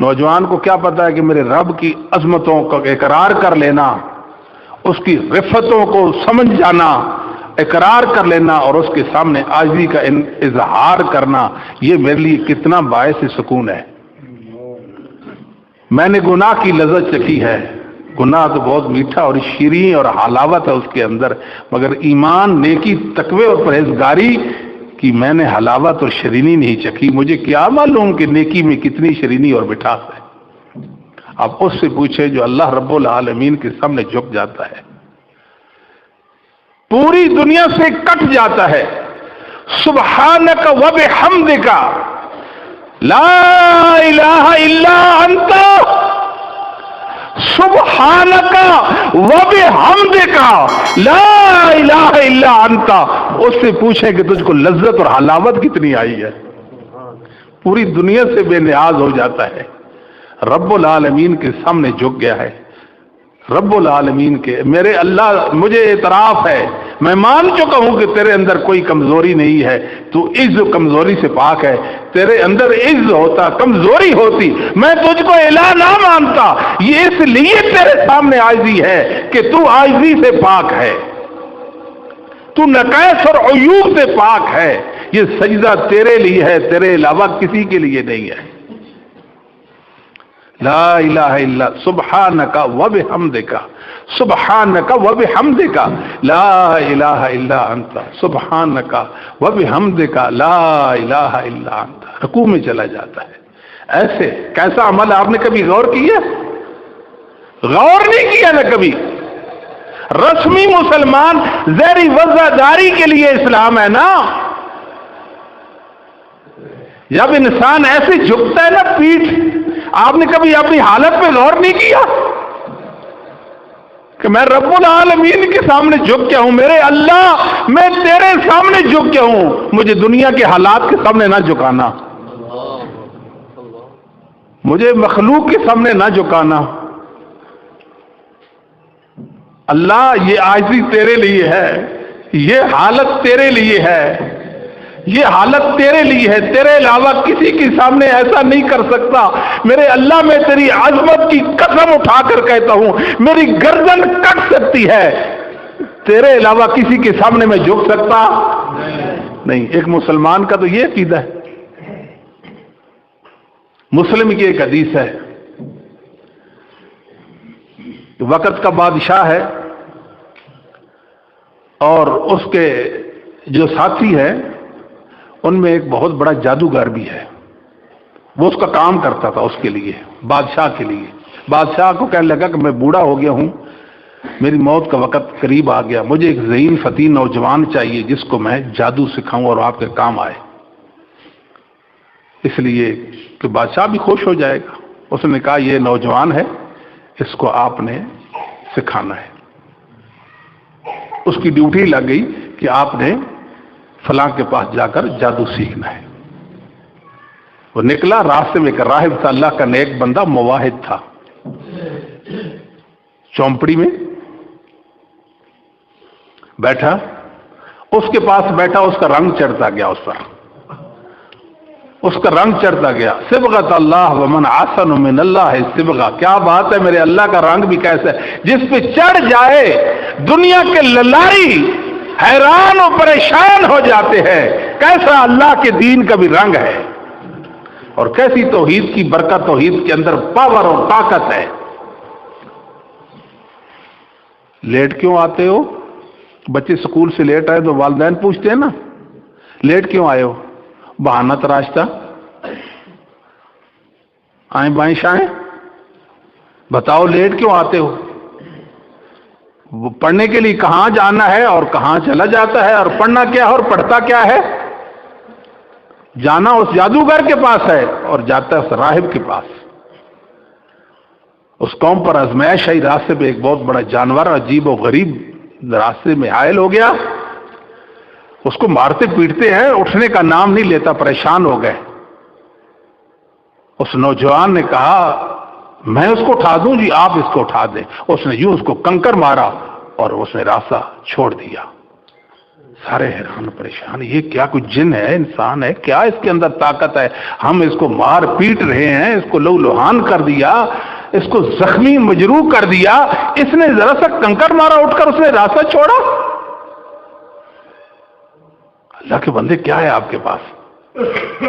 نوجوان کو کیا پتا ہے کہ میرے رب کی عظمتوں کا اقرار کر لینا، اس کی رفتوں کو سمجھ جانا، اقرار کر لینا اور اس کے سامنے عاجزی کا اظہار کرنا، یہ میرے لیے کتنا باعث سکون ہے۔ میں نے گناہ کی لذت چکھی ہے، گناہ تو بہت میٹھا اور شیریں اور حلاوت ہے اس کے اندر، مگر ایمان، نیکی، تقوی اور پرہیزگاری کی میں نے حلاوت اور شیرینی نہیں چکھی۔ مجھے کیا معلوم کہ نیکی میں کتنی شیرینی اور مٹھاس ہے۔ اب اس سے پوچھے جو اللہ رب العالمین کے سامنے جھک جاتا ہے، پوری دنیا سے کٹ جاتا ہے، سبحانک و بحمدک لا الہ الا انت، سبحانک و بحمدک لا الہ الا انت۔ اس سے پوچھیں کہ تجھ کو لذت اور حلاوت کتنی آئی ہے، پوری دنیا سے بے نیاز ہو جاتا ہے، رب العالمین کے سامنے جھک گیا ہے۔ رب العالمین کے، میرے اللہ، مجھے اعتراف ہے، میں مان چکا ہوں کہ تیرے اندر کوئی کمزوری نہیں ہے، تو عز و کمزوری سے پاک ہے۔ تیرے اندر عز ہوتا، کمزوری ہوتی، میں تجھ کو الہ نہ مانتا۔ یہ اس لیے تیرے سامنے عاجزی ہے کہ تو عاجزی سے پاک ہے، تو نقائص اور عیوب سے پاک ہے۔ یہ سجدہ تیرے لیے ہے، تیرے علاوہ کسی کے لیے نہیں ہے۔ لا الہ الا سبحانک و بحمدک، سبحانک و بحمدک لا الہ الا انت، سبحانک و بحمدک لا الہ الا انت۔ رکوع میں چلا جاتا ہے۔ ایسے کیسا عمل آپ نے کبھی غور کیا؟ غور نہیں کیا نا کبھی۔ رسمی مسلمان زہری وزاداری کے لیے اسلام ہے نا۔ جب انسان ایسے جھکتا ہے نا پیٹھ، آپ نے کبھی اپنی حالت پہ غور نہیں کیا کہ میں رب العالمین کے سامنے جھک گیا ہوں، میرے اللہ میں تیرے سامنے جھک گیا ہوں، مجھے دنیا کے حالات کے سامنے نہ جھکانا، مجھے مخلوق کے سامنے نہ جھکانا۔ اللہ یہ عاجزی تیرے لیے ہے، یہ حالت تیرے لیے ہے، یہ حالت تیرے لیے ہے، تیرے علاوہ کسی کے سامنے ایسا نہیں کر سکتا۔ میرے اللہ میں تیری عظمت کی قسم اٹھا کر کہتا ہوں، میری گردن کٹ سکتی ہے، تیرے علاوہ کسی کے سامنے میں جھک سکتا نہیں۔ ایک مسلمان کا تو یہ عقیدہ ہے۔ مسلم کی ایک حدیث ہے، وقت کا بادشاہ ہے اور اس کے جو ساتھی ہے ان میں ایک بہت بڑا جادوگر بھی ہے، وہ اس کا کام کرتا تھا اس کے لیے، بادشاہ کے لیے۔ بادشاہ کو کہنے لگا کہ میں بوڑھا ہو گیا ہوں، میری موت کا وقت قریب آ گیا، مجھے ایک ذہین فتیح نوجوان چاہیے جس کو میں جادو سکھاؤں اور آپ کے کام آئے، اس لیے کہ بادشاہ بھی خوش ہو جائے گا۔ اس نے کہا یہ نوجوان ہے، اس کو آپ نے سکھانا ہے۔ اس کی ڈیوٹی لگ گئی کہ آپ نے فلاں کے پاس جا کر جادو سیکھنا ہے۔ وہ نکلا، راستے میں ایک راہب تھا، اللہ کا نیک بندہ، مواحد تھا، چومپڑی میں بیٹھا، اس کے پاس بیٹھا، اس کا رنگ چڑھتا گیا، اس کا رنگ چڑھتا گیا۔ صبغۃ اللہ ومن احسن من اللہ صبغہ، کیا بات ہے، میرے اللہ کا رنگ بھی کیسا ہے، جس پہ چڑھ جائے دنیا کے للائی حیران و پریشان ہو جاتے ہیں، کیسا اللہ کے دین کا بھی رنگ ہے، اور کیسی توحید کی برکت، توحید کے اندر پاور اور طاقت ہے۔ لیٹ کیوں آتے ہو؟ بچے اسکول سے لیٹ آئے تو والدین پوچھتے ہیں نا، لیٹ کیوں آئے ہو؟ بہانہ تراشتا، آئیں بائیں شائیں، بتاؤ لیٹ کیوں آتے ہو؟ وہ پڑھنے کے لیے کہاں جانا ہے اور کہاں چلا جاتا ہے، اور پڑھنا کیا ہے اور پڑھتا کیا ہے؟ جانا اس جادوگر کے پاس ہے اور جاتا ہے اس راہب کے پاس۔ اس قوم پر آزمائش آئی، راستے پہ ایک بہت بڑا جانور عجیب و غریب راستے میں حائل ہو گیا، اس کو مارتے پیٹتے ہیں، اٹھنے کا نام نہیں لیتا، پریشان ہو گئے۔ اس نوجوان نے کہا میں اس کو اٹھا دوں؟ جی آپ اس کو اٹھا دیں۔ اس نے یوں اس کو کنکر مارا اور اس نے راستہ چھوڑ دیا۔ سارے حیران پریشان، یہ کیا کوئی جن ہے، انسان ہے کیا، اس کے اندر طاقت ہے، ہم اس کو مار پیٹ رہے ہیں، اس کو لہو لہان کر دیا، اس کو زخمی مجروح کر دیا، اس نے ذرا سا کنکر مارا اٹھ کر، اس نے راستہ چھوڑا۔ اللہ کے بندے کیا ہے آپ کے پاس؟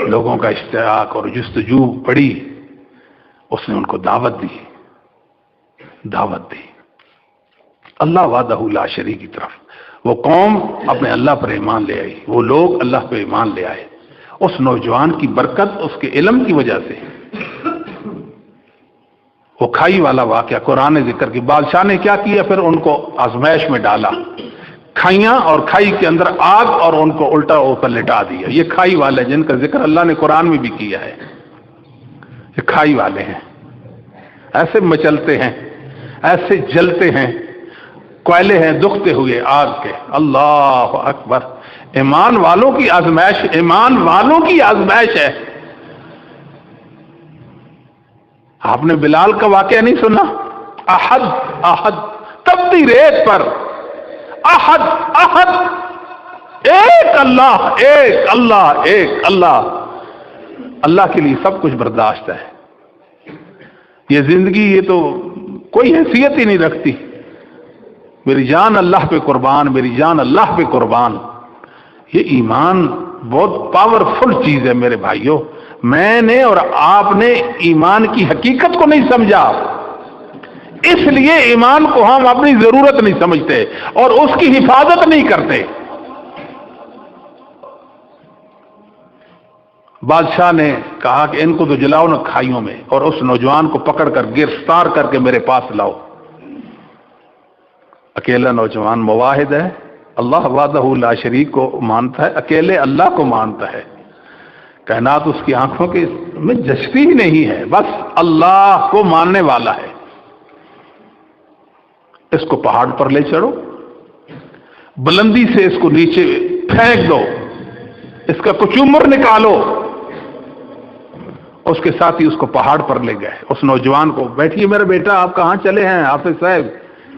لوگوں کا اشتیاق اور جستجو پڑی، اس نے ان کو دعوت دی، اللہ وحدہ لا شریک کی طرف۔ وہ قوم اپنے اللہ پر ایمان لے آئی، وہ لوگ اللہ پہ ایمان لے آئے، اس نوجوان کی برکت، اس کے علم کی وجہ سے۔ وہ کھائی والا واقعہ قرآن ذکر کی، بادشاہ نے کیا کیا، پھر ان کو آزمائش میں ڈالا، کھائیاں اور کھائی کے اندر آگ، اور ان کو الٹا اوپر لٹا دیا۔ یہ کھائی والے جن کا ذکر اللہ نے قرآن میں بھی کیا ہے، یہ کھائی والے ہیں، ایسے مچلتے ہیں، ایسے جلتے ہیں، کوئلے ہیں دکھتے ہوئے آگ کے۔ اللہ اکبر! ایمان والوں کی آزمائش، ایمان والوں کی آزمائش ہے۔ آپ نے بلال کا واقعہ نہیں سنا؟ احد تپتی ریت پر، احد ایک اللہ، ایک اللہ، ایک اللہ، اللہ کے لیے سب کچھ برداشت ہے۔ یہ زندگی یہ تو کوئی حیثیت ہی نہیں رکھتی، میری جان اللہ پہ قربان، میری جان اللہ پہ قربان۔ یہ ایمان بہت پاورفل چیز ہے میرے بھائیوں۔ میں نے اور آپ نے ایمان کی حقیقت کو نہیں سمجھا، اس لیے ایمان کو ہم اپنی ضرورت نہیں سمجھتے اور اس کی حفاظت نہیں کرتے۔ بادشاہ نے کہا کہ ان کو تو جلاؤ نہ کھائیوں میں، اور اس نوجوان کو پکڑ کر گرفتار کر کے میرے پاس لاؤ۔ اکیلا نوجوان مواحد ہے، اللہ وحدہ لا شریک کو مانتا ہے، اکیلے اللہ کو مانتا ہے، کائنات اس کی آنکھوں کے میں جچتی ہی نہیں ہے، بس اللہ کو ماننے والا ہے۔ اس کو پہاڑ پر لے چڑھو، بلندی سے اس کو نیچے پھینک دو، اس کا کچومر نکالو۔ اس کے ساتھ ہی اس کو پہاڑ پر لے گئے۔ اس نوجوان کو، بیٹھیے میرا بیٹا، آپ کہاں چلے ہیں حافظ صاحب؟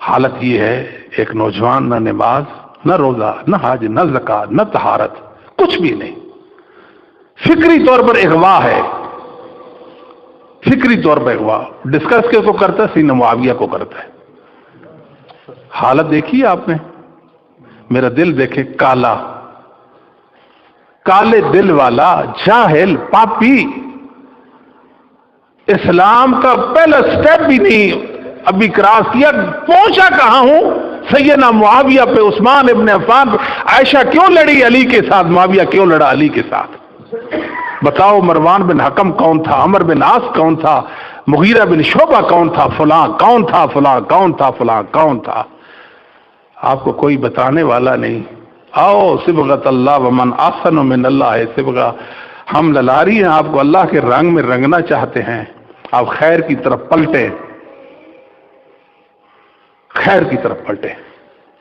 حالت یہ ہے، ایک نوجوان نہ نماز، نہ روزہ، نہ حج، نہ زکات، نہ طہارت، کچھ بھی نہیں، فکری طور پر اغوا ہے، فکری طور پر اغوا، ڈسکس کے کو کرتا ہے، سینہ معاویہ کو کرتا ہے۔ حالت دیکھی آپ نے؟ میرا دل دیکھے، کالا، کالے دل والا، جاہل، پاپی، اسلام کا پہلا سٹیپ بھی نہیں ابھی کراس کیا، پہنچا کہاں ہوں؟ سیدنا معاویہ پہ، عثمان ابن عفان پہ۔ عائشہ کیوں لڑی علی کے ساتھ؟ معاویہ کیوں لڑا علی کے ساتھ؟ بتاؤ، مروان بن حکم کون تھا؟ عمر بن عاص کون تھا؟ مغیرہ بن شعبہ کون تھا؟ فلاں کون تھا؟ فلاں کون تھا؟ فلاں کون تھا؟ آپ کو کوئی بتانے والا نہیں۔ آؤ صبغت اللہ ومن احسن من اللہ صبغہ، ہم للاری ہیں، آپ کو اللہ کے رنگ میں رنگنا چاہتے ہیں، آپ خیر کی طرف پلٹیں، خیر کی طرف پلٹیں۔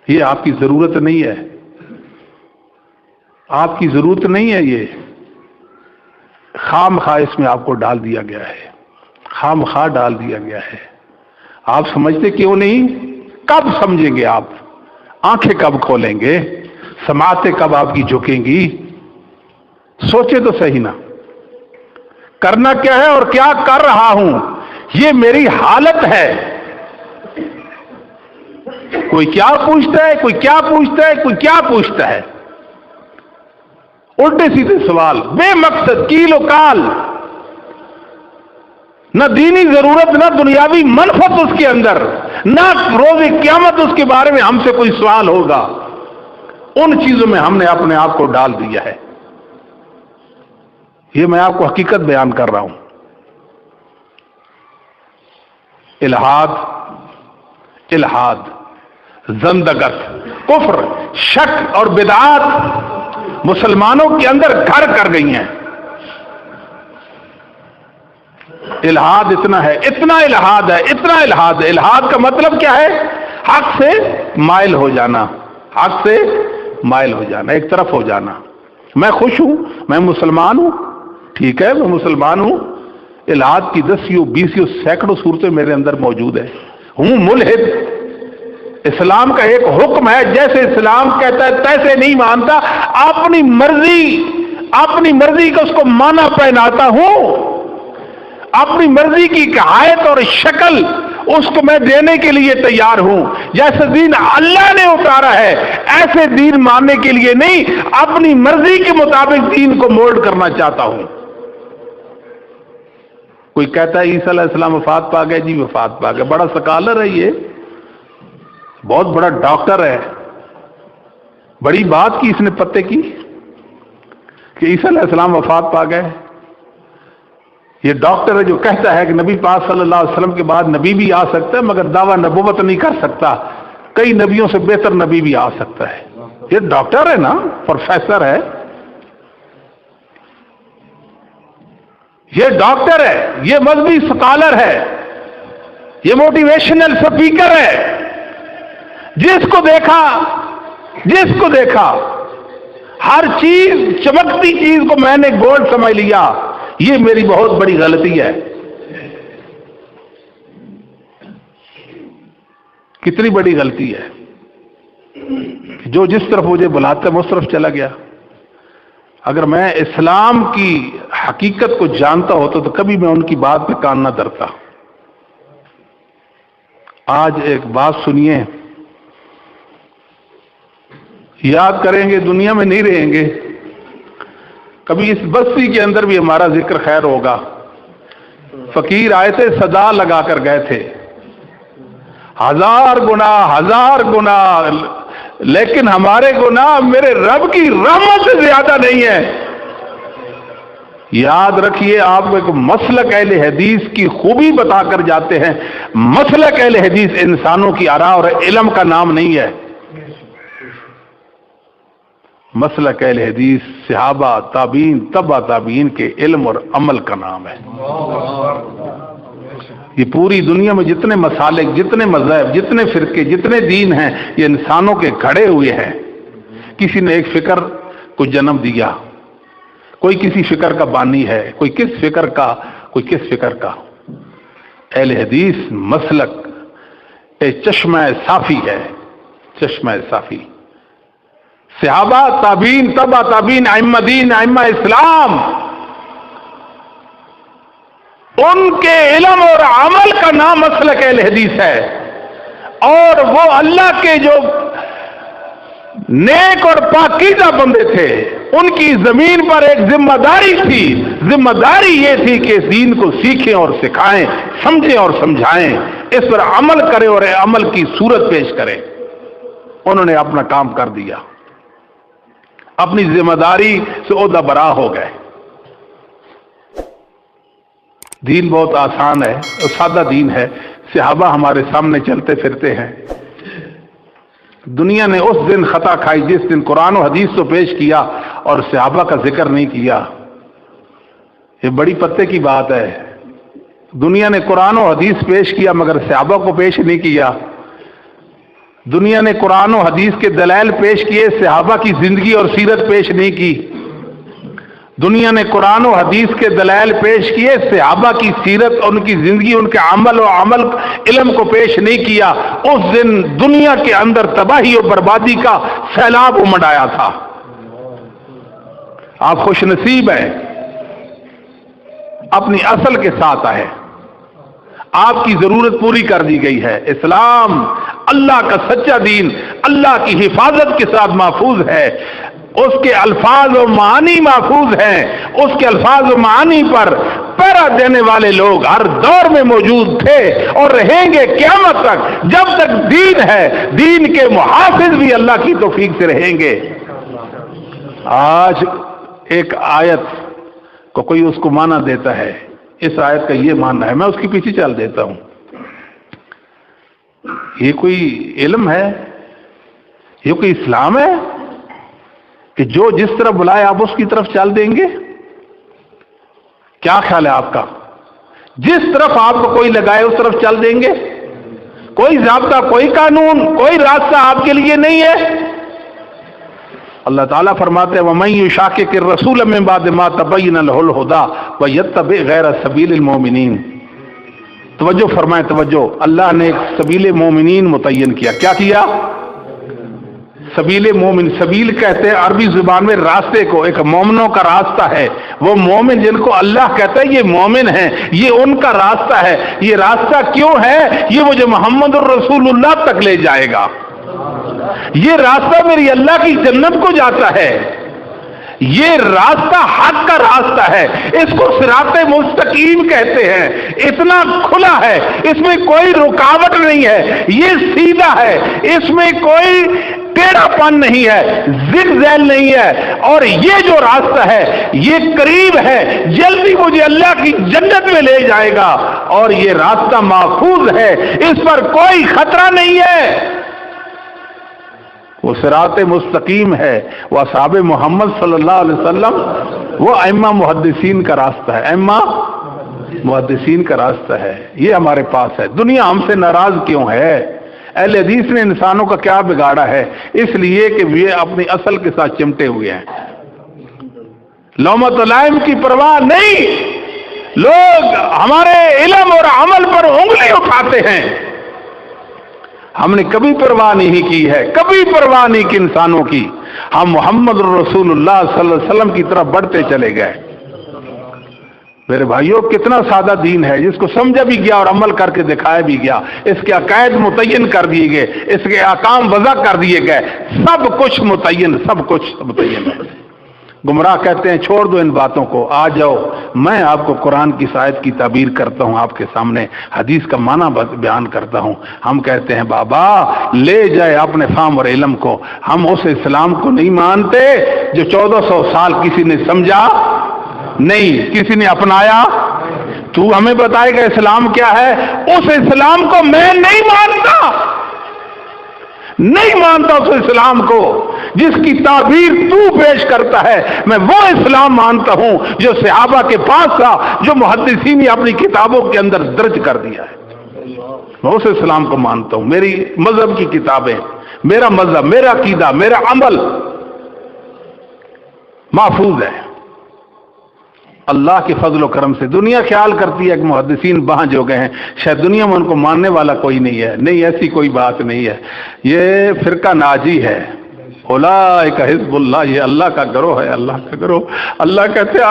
یہ آپ کی ضرورت نہیں ہے، آپ کی ضرورت نہیں ہے، یہ خام خواہ اس میں آپ کو ڈال دیا گیا ہے، خام خواہ ڈال دیا گیا ہے۔ آپ سمجھتے کیوں نہیں؟ کب سمجھیں گے آپ؟ آنکھیں کب کھولیں گے؟ سماعتیں کب آپ کی جھکیں گی؟ سوچے تو صحیح نا، کرنا کیا ہے اور کیا کر رہا ہوں، یہ میری حالت ہے۔ کوئی کیا پوچھتا ہے، کوئی کیا پوچھتا ہے، کوئی کیا پوچھتا ہے، الٹے سیدھے سوال، بے مقصد، کیل و کال، نہ دینی ضرورت، نہ دنیاوی منفعت اس کے اندر، نہ روز قیامت اس کے بارے میں ہم سے کوئی سوال ہوگا۔ ان چیزوں میں ہم نے اپنے آپ کو ڈال دیا ہے۔ یہ میں آپ کو حقیقت بیان کر رہا ہوں۔ الحاد، الحاد، زندگت، کفر، شک اور بدعات مسلمانوں کے اندر گھر کر گئی ہیں۔ الحاد اتنا ہے، اتنا الحاد ہے، اتنا الحاد ہے۔ الحاد کا مطلب کیا ہے؟ حق سے مائل ہو جانا، حق سے مائل ہو جانا، ایک طرف ہو جانا۔ میں خوش ہوں، میں مسلمان ہوں، ٹھیک ہے، میں مسلمان ہوں، الحاد کی 10 20 سینکڑوں صورتیں میرے اندر موجود ہیں۔ ہوں ملحد، اسلام کا ایک حکم ہے، جیسے اسلام کہتا ہے تیسے نہیں مانتا، اپنی مرضی کا اس کو معنی پہناتا ہوں، اپنی مرضی کی آیت اور شکل اس کو میں دینے کے لیے تیار ہوں۔ جیسے دین اللہ نے اتارا ہے ایسے دین ماننے کے لیے نہیں، اپنی مرضی کے مطابق دین کو مولڈ کرنا چاہتا ہوں۔ کوئی کہتا ہے عیسیٰ علیہ السلام وفات پا گئے، جی وفات پا گئے، بڑا سکالر ہے، یہ بہت بڑا ڈاکٹر ہے، بڑی بات کی اس نے پتے کی کہ عیسیٰ علیہ السلام وفات پا گئے۔ یہ ڈاکٹر ہے جو کہتا ہے کہ نبی پاک صلی اللہ علیہ وسلم کے بعد نبی بھی آ سکتا ہے، مگر دعویٰ نبوت نہیں کر سکتا، کئی نبیوں سے بہتر نبی بھی آ سکتا ہے۔ یہ ڈاکٹر ہے نا، پروفیسر ہے، یہ ڈاکٹر ہے، یہ مذہبی سکالر ہے، یہ موٹیویشنل سپیکر ہے۔ جس کو دیکھا ہر چیز، چمکتی چیز کو میں نے گولڈ سمجھ لیا، یہ میری بہت بڑی غلطی ہے۔ کتنی بڑی غلطی ہے، جو جس طرف مجھے بلاتا میں اس طرف چلا گیا۔ اگر میں اسلام کی حقیقت کو جانتا ہوتا تو کبھی میں ان کی بات پہ کان نہ دھرتا۔ آج ایک بات سنیے، یاد کریں گے، دنیا میں نہیں رہیں گے، کبھی اس بستی کے اندر بھی ہمارا ذکر خیر ہوگا۔ فقیر آئے تھے، صدا لگا کر گئے تھے، 1000 گناہ، لیکن ہمارے گناہ میرے رب کی رحمت سے زیادہ نہیں ہے۔ یاد رکھیے، آپ کو ایک مسلک اہل حدیث کی خوبی بتا کر جاتے ہیں۔ مسلک اہل حدیث انسانوں کی آراء اور علم کا نام نہیں ہے، مسلک اہل حدیث صحابہ، تابعین، تبع تابعین کے علم اور عمل کا نام ہے۔ یہ پوری دنیا میں جتنے مسالک، جتنے مذہب، جتنے فرقے، جتنے دین ہیں، یہ انسانوں کے گھڑے ہوئے ہیں۔ کسی نے ایک فکر کو جنم دیا، کوئی کسی فکر کا بانی ہے، کوئی کس فکر کا، کوئی کس فکر کا۔ اہل حدیث مسلک ایک چشمہ صافی ہے، چشمہ صافی۔ صحابہ، تابعین، تبع تابعین، ائمہ دین، ائمہ اسلام، ان کے علم اور عمل کا نام مسلک اہل حدیث ہے، اور وہ اللہ کے جو نیک اور پاکیزہ بندے تھے، ان کی زمین پر ایک ذمہ داری تھی۔ ذمہ داری یہ تھی کہ اس دین کو سیکھیں اور سکھائیں، سمجھیں اور سمجھائیں، اس پر عمل کریں اور عمل کی صورت پیش کریں۔ انہوں نے اپنا کام کر دیا، اپنی ذمہ داری سے عہدہ برا ہو گئے۔ دین بہت آسان ہے اور سادہ دین ہے۔ صحابہ ہمارے سامنے چلتے پھرتے ہیں۔ دنیا نے اس دن خطا کھائی جس دن قرآن و حدیث تو پیش کیا اور صحابہ کا ذکر نہیں کیا۔ یہ بڑی پتے کی بات ہے۔ دنیا نے قرآن و حدیث پیش کیا مگر صحابہ کو پیش نہیں کیا۔ دنیا نے قرآن و حدیث کے دلائل پیش کیے، صحابہ کی زندگی اور سیرت پیش نہیں کی۔ دنیا نے قرآن و حدیث کے دلائل پیش کیے، صحابہ کی سیرت، ان کی زندگی، ان کے عمل و عمل علم کو پیش نہیں کیا۔ اس دن دنیا کے اندر تباہی و بربادی کا سیلاب امڑ آیا تھا۔ آپ خوش نصیب ہیں، اپنی اصل کے ساتھ آئے، آپ کی ضرورت پوری کر دی گئی ہے۔ اسلام اللہ کا سچا دین اللہ کی حفاظت کے ساتھ محفوظ ہے، اس کے الفاظ و معانی محفوظ ہیں، اس کے الفاظ و معانی پر پہرا دینے والے لوگ ہر دور میں موجود تھے اور رہیں گے قیامت تک۔ جب تک دین ہے، دین کے محافظ بھی اللہ کی توفیق سے رہیں گے۔ آج ایک آیت کو کوئی اس کو معنی دیتا ہے، اس آیت کا یہ معنی ہے، میں اس کے پیچھے چل دیتا ہوں۔ یہ کوئی علم ہے؟ یہ کوئی اسلام ہے کہ جو جس طرف بلائے آپ اس کی طرف چل دیں گے؟ کیا خیال ہے آپ کا؟ جس طرف آپ کو کوئی لگائے اس طرف چل دیں گے؟ کوئی ضابطہ، کوئی قانون، کوئی راستہ آپ کے لیے نہیں ہے؟ اللہ تعالیٰ فرماتے ہیں وَمَن يُشَاقِقِ الرَّسُولَ مِن بَعْدِ مَا تَبَيَّنَ لَهُ الْهُدَىٰ وَيَتَّبِعْ غَيْرَ سَبِيلِ الْمُؤْمِنِينَ۔ توجہ فرمائیں، توجہ۔ اللہ نے ایک سبیل مومنین متعین کیا۔ کیا کیا؟ سبیل مومن، سبیل کہتے ہیں عربی زبان میں راستے کو، ایک مومنوں کا راستہ ہے۔ وہ مومن جن کو اللہ کہتا ہے یہ مومن ہیں، یہ ان کا راستہ ہے۔ یہ راستہ کیوں ہے؟ یہ مجھے محمد الرسول اللہ تک لے جائے گا۔ یہ راستہ میری اللہ کی جنت کو جاتا ہے۔ یہ راستہ حق کا راستہ ہے، اس کو صراط مستقیم کہتے ہیں۔ اتنا کھلا ہے، اس میں کوئی رکاوٹ نہیں ہے، یہ سیدھا ہے، اس میں کوئی ٹیڑھا پن نہیں ہے، زگ زیل نہیں ہے، اور یہ جو راستہ ہے یہ قریب ہے، جلدی مجھے اللہ کی جنت میں لے جائے گا، اور یہ راستہ محفوظ ہے، اس پر کوئی خطرہ نہیں ہے۔ وہ صراط مستقیم ہے، وہ اصحاب محمد صلی اللہ علیہ وسلم، وہ ائمہ محدثین کا راستہ ہے، ائمہ محدثین کا راستہ ہے، یہ ہمارے پاس ہے۔ دنیا ہم سے ناراض کیوں ہے؟ اہل حدیث نے انسانوں کا کیا بگاڑا ہے؟ اس لیے کہ وہ اپنی اصل کے ساتھ چمٹے ہوئے ہیں، لومۃ لائم کی پرواہ نہیں۔ لوگ ہمارے علم اور عمل پر انگلی اٹھاتے ہیں، ہم نے کبھی پرواہ نہیں کی ہے، کبھی پرواہ نہیں کی انسانوں کی۔ ہم محمد رسول اللہ صلی اللہ علیہ وسلم کی طرف بڑھتے چلے گئے۔ میرے بھائیوں، کتنا سادہ دین ہے جس کو سمجھا بھی گیا اور عمل کر کے دکھایا بھی گیا، اس کے عقائد متعین کر دیے گئے، اس کے احکام وضع کر دیے گئے، سب کچھ متعین، سب کچھ متعین ہے۔ گمراہ کہتے ہیں چھوڑ دو ان باتوں کو، آ جاؤ میں آپ کو قرآن کی آیت کی تعبیر کرتا ہوں، آپ کے سامنے حدیث کا معنی بیان کرتا ہوں۔ ہم کہتے ہیں بابا لے جائے اپنے فہم اور علم کو، ہم اس اسلام کو نہیں مانتے جو 1400 سال کسی نے سمجھا نہیں، کسی نے اپنایا۔ تو ہمیں بتائے گا اسلام کیا ہے؟ اس اسلام کو میں نہیں مانتا، نہیں مانتا اس اسلام کو جس کی تعبیر تو پیش کرتا ہے۔ میں وہ اسلام مانتا ہوں جو صحابہ کے پاس تھا، جو محدثین نے اپنی کتابوں کے اندر درج کر دیا ہے، میں اس اسلام کو مانتا ہوں۔ میری مذہب کی کتابیں، میرا مذہب، میرا عقیدہ، میرا عمل محفوظ ہے۔ اللہ کے فضل و کرم سے. دنیا خیال کرتی ہے کہ محدثین بانجھ ہو گئے ہیں، شاید دنیا میں ان کو ماننے والا کوئی نہیں ہے. نہیں، ایسی کوئی بات نہیں ہے. یہ فرقہ ناجی ہے. اولئک حزب اللہ، یہ اللہ کا گروہ ہے، اللہ کا گروہ. اللہ کہتے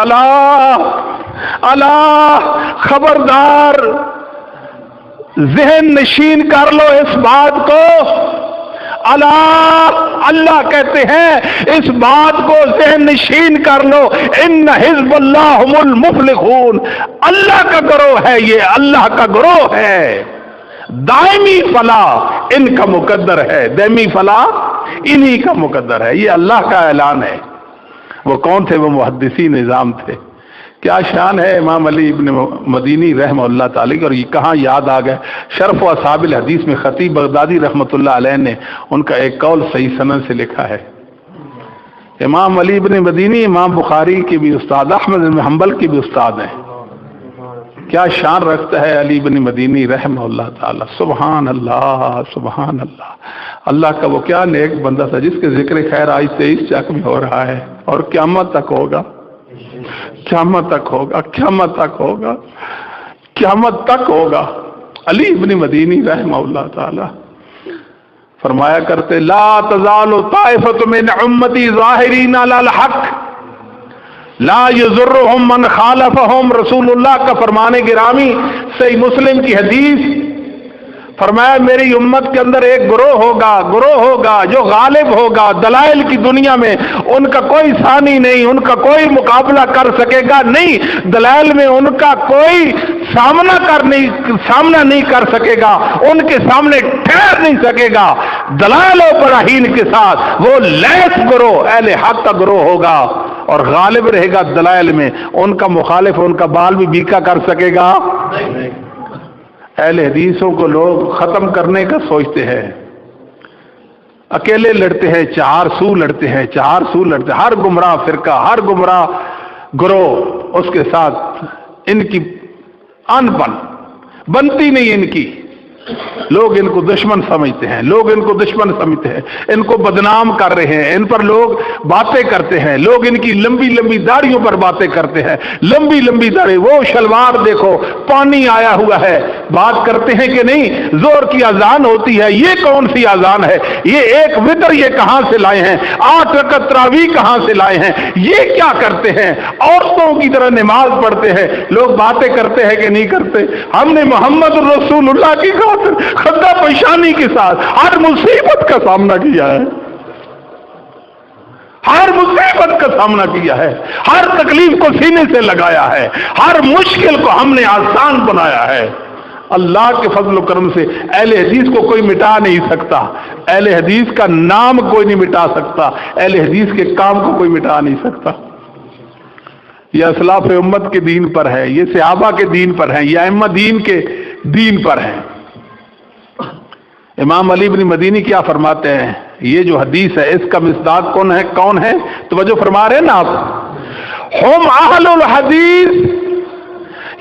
اللہ خبردار، ذہن نشین کر لو اس بات کو. اللہ کہتے ہیں اس بات کو ذہن نشین کر لو، ان حزب اللہ هم المفلحون. اللہ کا گروہ ہے، یہ اللہ کا گروہ ہے. دائمی فلاح ان کا مقدر ہے، دائمی فلاح انہی کا مقدر ہے. یہ اللہ کا اعلان ہے. وہ کون تھے؟ وہ محدثی نظام تھے. کیا شان ہے امام علی ابن مدینی رحمہ اللہ تعالی. اور یہ کہاں یاد آ گئے، شرف و اصحاب الحدیث میں خطیب بغدادی رحمۃ اللہ علیہ نے ان کا ایک قول صحیح سند سے لکھا ہے. امام علی ابن مدینی امام بخاری کے بھی استاد، احمد بن حنبل کے بھی استاد ہیں. کیا شان رکھتا ہے علی ابن مدینی رحمہ اللہ تعالی. سبحان اللہ، سبحان اللہ. اللہ کا وہ کیا نیک بندہ تھا جس کے ذکر خیر آج 23 چک میں ہو رہا ہے اور قیامت تک ہوگا، قیامت تک ہوگا، قیامت تک ہوگا، قیامت تک ہوگا. علی ابن مدینی رحمہ اللہ تعالی فرمایا کرتے، لا تزال طائفۃ من امتی ظاہرین علی الحق لا یضرهم من خالفهم. رسول اللہ کا فرمان گرامی، صحیح مسلم کی حدیث. فرمایا میری امت کے اندر ایک گروہ ہوگا جو غالب ہوگا. دلائل کی دنیا میں ان کا کوئی ثانی نہیں، ان کا کوئی مقابلہ کر سکے گا نہیں. دلائل میں ان کا کوئی سامنا نہیں کر سکے گا، ان کے سامنے ٹھہر نہیں سکے گا. دلائل و براہین کے ساتھ وہ لیس گروہ اہل حق کا گروہ ہوگا اور غالب رہے گا دلائل میں. ان کا مخالف ان کا بال بھی بیکا کر سکے گا نہیں. اہل حدیثوں کو لوگ ختم کرنے کا سوچتے ہیں، اکیلے لڑتے ہیں، چار سو لڑتے ہیں. ہر گمراہ فرقہ، ہر گمراہ گروہ اس کے ساتھ ان کی ان بنتی نہیں. ان کی لوگ ان کو دشمن سمجھتے ہیں، ان کو بدنام کر رہے ہیں. ان پر لوگ باتیں کرتے ہیں، لوگ ان کی لمبی لمبی داڑھیوں پر باتیں کرتے ہیں. لمبی لمبی داڑھی، وہ شلوار دیکھو پانی آیا ہوا ہے. بات کرتے ہیں کہ نہیں زور کی اذان ہوتی ہے، یہ کون سی اذان ہے؟ یہ ایک وتر یہ کہاں سے لائے ہیں؟ 8 رکعت تراویح کہاں سے لائے ہیں؟ یہ کیا کرتے ہیں؟ عورتوں کی طرح نماز پڑھتے ہیں. لوگ باتیں کرتے ہیں کہ نہیں کرتے؟ ہم نے محمد رسول اللہ کی خدا پیشانی کے ساتھ ہر مصیبت کا سامنا کیا ہے، ہر مصیبت کا سامنا کیا ہے، ہر تکلیف کو سینے سے لگایا ہے، ہر مشکل کو ہم نے آسان بنایا ہے. اللہ کے فضل و کرم سے اہل حدیث کو کوئی مٹا نہیں سکتا. اہل حدیث کا نام کوئی نہیں مٹا سکتا، اہل حدیث کے کام کو کوئی مٹا نہیں سکتا. یہ اسلاف امت کے دین پر ہے، یہ صحابہ کے دین پر ہے، یہ ائمہ دین کے دین پر ہے. امام علی بن مدینی کیا فرماتے ہیں؟ یہ جو حدیث ہے اس کا مصداق کون ہے؟ توجہ فرما رہے ہیں نا آپ. ہم اہل الحدیث،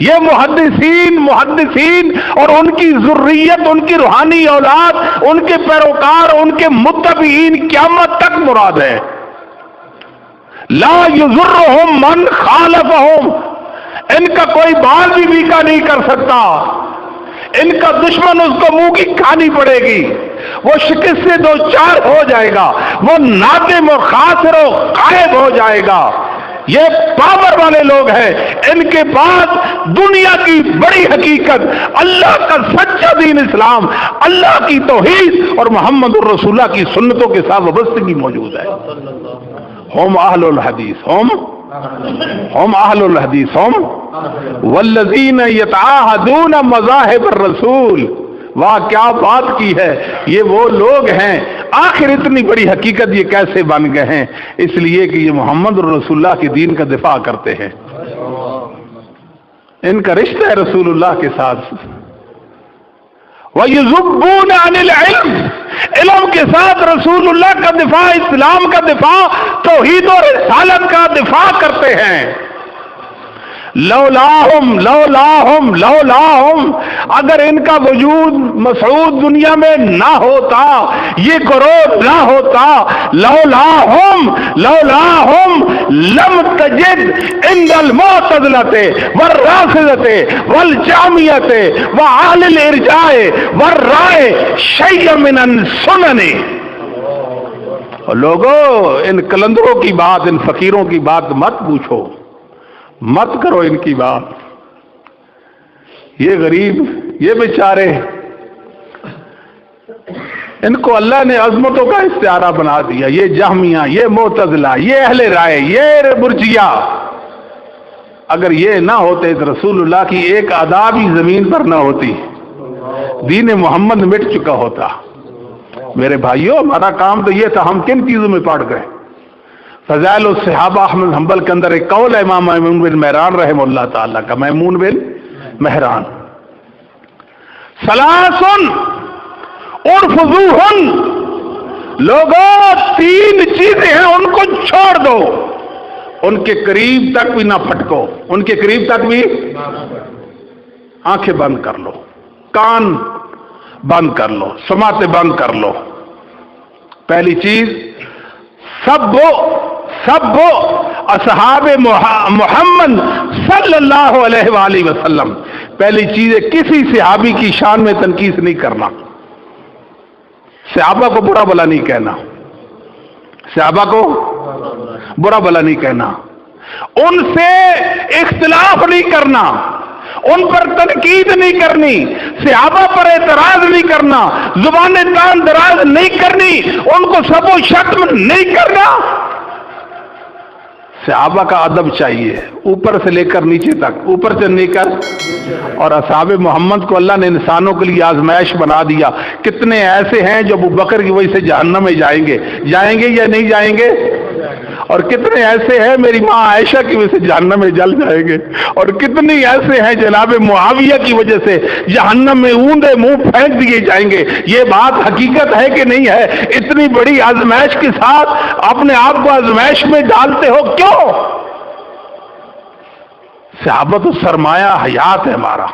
یہ محدثین اور ان کی ذریت، ان کی روحانی اولاد، ان کے پیروکار، ان کے متبعین قیامت تک مراد ہے. لا یضرهم من خالفهم، ان کا کوئی بال بھی بیکا نہیں کر سکتا. ان کا دشمن اس کو منہ کی کھانی پڑے گی، وہ شکست سے دو چار ہو جائے گا، وہ نادم و خاسر و غائب ہو جائے گا. یہ پاور والے لوگ ہیں، ان کے پاس دنیا کی بڑی حقیقت، اللہ کا سچا دین اسلام، اللہ کی توحید اور محمد الرسول اللہ کی سنتوں کے ساتھ وابستگی موجود ہے. ہم اہل الحدیث، ہم اہل الحدیث، ہم والذین یتعاہدون مذاہب الرسول. واہ کیا بات کی ہے. یہ وہ لوگ ہیں، آخر اتنی بڑی حقیقت یہ کیسے بن گئے ہیں؟ اس لیے کہ یہ محمد رسول اللہ کے دین کا دفاع کرتے ہیں. ان کا رشتہ ہے رسول اللہ کے ساتھ. وَيُذُبُّونَ عَنِ الْعِلْمِ، علم کے ساتھ رسول اللہ کا دفاع، اسلام کا دفاع، توحید اور رسالت کا دفاع کرتے ہیں. لولاہم لولاہم لولاہم، اگر ان کا وجود مسعود دنیا میں نہ ہوتا، یہ گروہ نہ ہوتا، لولاہم لولاہم لم تجد عند المعتزلۃ والرافضۃ والجہمیۃ وأہل الارجاء والرائے شیئا من السنن۔ لوگوں، ان کلندروں کی بات، ان فقیروں کی بات مت پوچھو، مت کرو ان کی بات۔ یہ غریب، یہ بیچارے، ان کو اللہ نے عظمتوں کا استعارہ بنا دیا۔ یہ جہمیہ، یہ معتزلہ، یہ اہل رائے، یہ مرجئہ، اگر یہ نہ ہوتے تو رسول اللہ کی ایک ادا بھی زمین پر نہ ہوتی، دین محمد مٹ چکا ہوتا۔ میرے بھائیوں، ہمارا کام تو یہ تھا، ہم کن چیزوں میں پڑ گئے؟ فضائل الصحابہ احمد حنبل کے اندر ایک قول ہے امام میمون بن مہران رحمہ اللہ تعالیٰ کا، میمون بن مہران، ثلاثن ارفضوہن، لوگوں تین چیزیں ہیں ان کو چھوڑ دو، ان کے قریب تک بھی نہ پھٹکو، ان کے قریب تک بھی، آنکھیں بند کر لو، کان بند کر لو، سماعتیں بند کر لو۔ پہلی چیز، سب اصحاب محمد صلی اللہ علیہ وآلہ وسلم، پہلی چیز ہے کسی صحابی کی شان میں تنقید نہیں کرنا، صحابہ کو برا بلا نہیں کہنا، صحابہ کو برا بلا نہیں کہنا، ان سے اختلاف نہیں کرنا، ان پر تنقید نہیں کرنی، صحابہ پر اعتراض نہیں کرنا، زبانیں تان دراز نہیں کرنی، ان کو سب و شتم نہیں کرنا۔ صحابہ کا ادب چاہیے، اوپر سے لے کر نیچے تک، اوپر سے لے کر، اور اصحاب محمد کو اللہ نے انسانوں کے لیے آزمائش بنا دیا۔ کتنے ایسے ہیں جو ابو بکر کی وجہ سے جہنم میں جائیں گے یا نہیں جائیں گے، اور کتنے ایسے ہیں میری ماں عائشہ کی وجہ سے جہنم میں جل جائیں گے، اور کتنے ایسے ہیں جناب معاویہ کی وجہ سے جہنم میں اوندے منہ پھینک دیے جائیں گے۔ یہ بات حقیقت ہے کہ نہیں ہے؟ اتنی بڑی آزمائش کے ساتھ اپنے آپ کو آزمائش میں ڈالتے ہو کیوں؟ صحابہ تو سرمایہ حیات ہے ہمارا،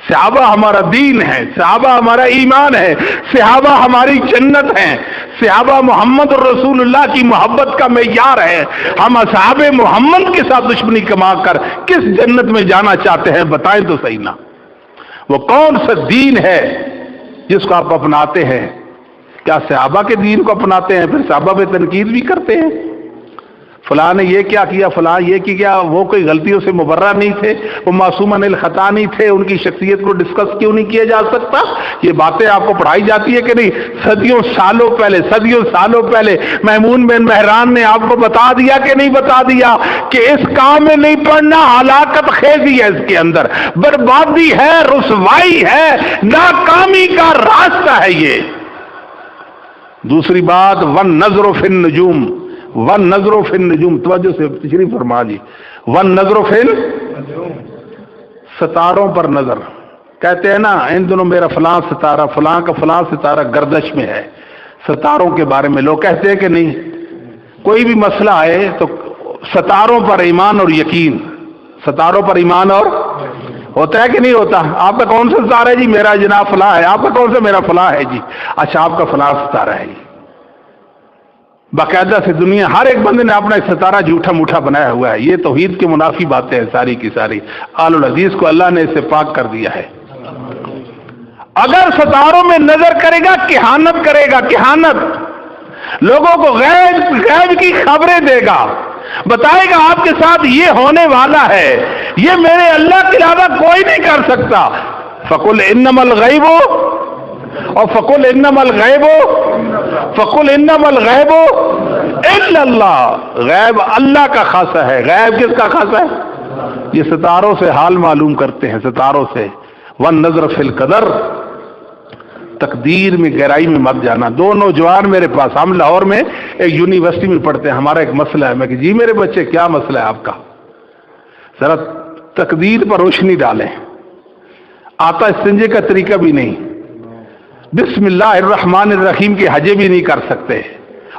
صحابہ ہمارا دین ہے، صحابہ ہمارا ایمان ہے، صحابہ ہماری جنت ہے، صحابہ محمد رسول اللہ کی محبت کا معیار ہے۔ ہم اصحاب محمد کے ساتھ دشمنی کما کر کس جنت میں جانا چاہتے ہیں؟ بتائیں تو صحیح نا، وہ کون سا دین ہے جس کو آپ اپناتے ہیں؟ کیا صحابہ کے دین کو اپناتے ہیں پھر صحابہ پہ تنقید بھی کرتے ہیں؟ فلاں نے یہ کیا کیا، فلاں یہ کیا، وہ کوئی غلطیوں سے مبرہ نہیں تھے، وہ معصوماً الخطا نہیں تھے، ان کی شخصیت کو ڈسکس کیوں نہیں کیا جا سکتا؟ یہ باتیں آپ کو پڑھائی جاتی ہے کہ نہیں؟ صدیوں سالوں پہلے میمون بن مہران نے آپ کو بتا دیا کہ نہیں بتا دیا کہ اس کام میں نہیں پڑھنا، ہلاکت خیزی ہے اس کے اندر، بربادی ہے، رسوائی ہے، ناکامی کا راستہ ہے یہ۔ دوسری بات، وَالنَّظْرُ فِي النُّجُومِ، وَالنَّظْرُ فِي النُّجُومِ، توجہ سے تشریف فرما جی، وَالنَّظْرُ فِي النُّجُومِ، ستاروں پر نظر۔ کہتے ہیں نا ان دنوں میرا فلاں ستارہ، فلاں کا فلاں ستارہ گردش میں ہے۔ ستاروں کے بارے میں لوگ کہتے ہیں کہ نہیں؟ کوئی بھی مسئلہ آئے تو ستاروں پر ایمان اور یقین، ستاروں پر ایمان اور ہوتا ہے کہ نہیں ہوتا؟ آپ کا کون سا ستارہ ہے جی؟ میرا جناب فلاں ہے۔ آپ کا کون سا؟ میرا فلاں ہے جی۔ اچھا، آپ کا فلاں ستارہ ہے جی۔ باقاعدہ سے دنیا ہر ایک بندے نے اپنا ایک ستارہ جھوٹا موٹا بنایا ہوا ہے۔ یہ توحید کے منافی باتیں ہیں ساری کی ساری۔ آل الحدیث کو اللہ نے اسے پاک کر دیا ہے۔ اگر ستاروں میں نظر کرے گا، کہانت کرے گا، کہانت، لوگوں کو غیب کی خبریں دے گا، بتائے گا آپ کے ساتھ یہ ہونے والا ہے، یہ میرے اللہ کے علاوہ کوئی نہیں کر سکتا۔ فَقُلْ إِنَّمَا الْغَيْبُ، اور فَقُلْ إِنَّمَا الْغَيْبُ، فَقُلْ إِنَّمَا الْغَيْبُ إِلَّا اللَّهُ، غیب اللہ کا خاصہ ہے۔ غیب کس کا خاصہ ہے؟ یہ ستاروں سے حال معلوم کرتے ہیں، ستاروں سے۔ وَالنَّظْرُ فِي الْقَدَرِ، تقدیر میں گہرائی میں مت جانا۔ دو نوجوان میرے پاس، ہم لاہور میں ایک یونیورسٹی میں پڑھتے ہیں، ہمارا ایک مسئلہ ہے۔ میں کہ جی میرے بچے کیا مسئلہ ہے آپ کا؟ ذرا تقدیر پر روشنی ڈالیں۔ آتا استنجے کا طریقہ بھی نہیں، بسم اللہ الرحمن الرحیم کے حجے بھی نہیں کر سکتے،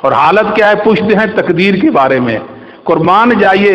اور حالت کیا ہے؟ پوچھتے ہیں تقدیر کے بارے میں۔ قربان جائیے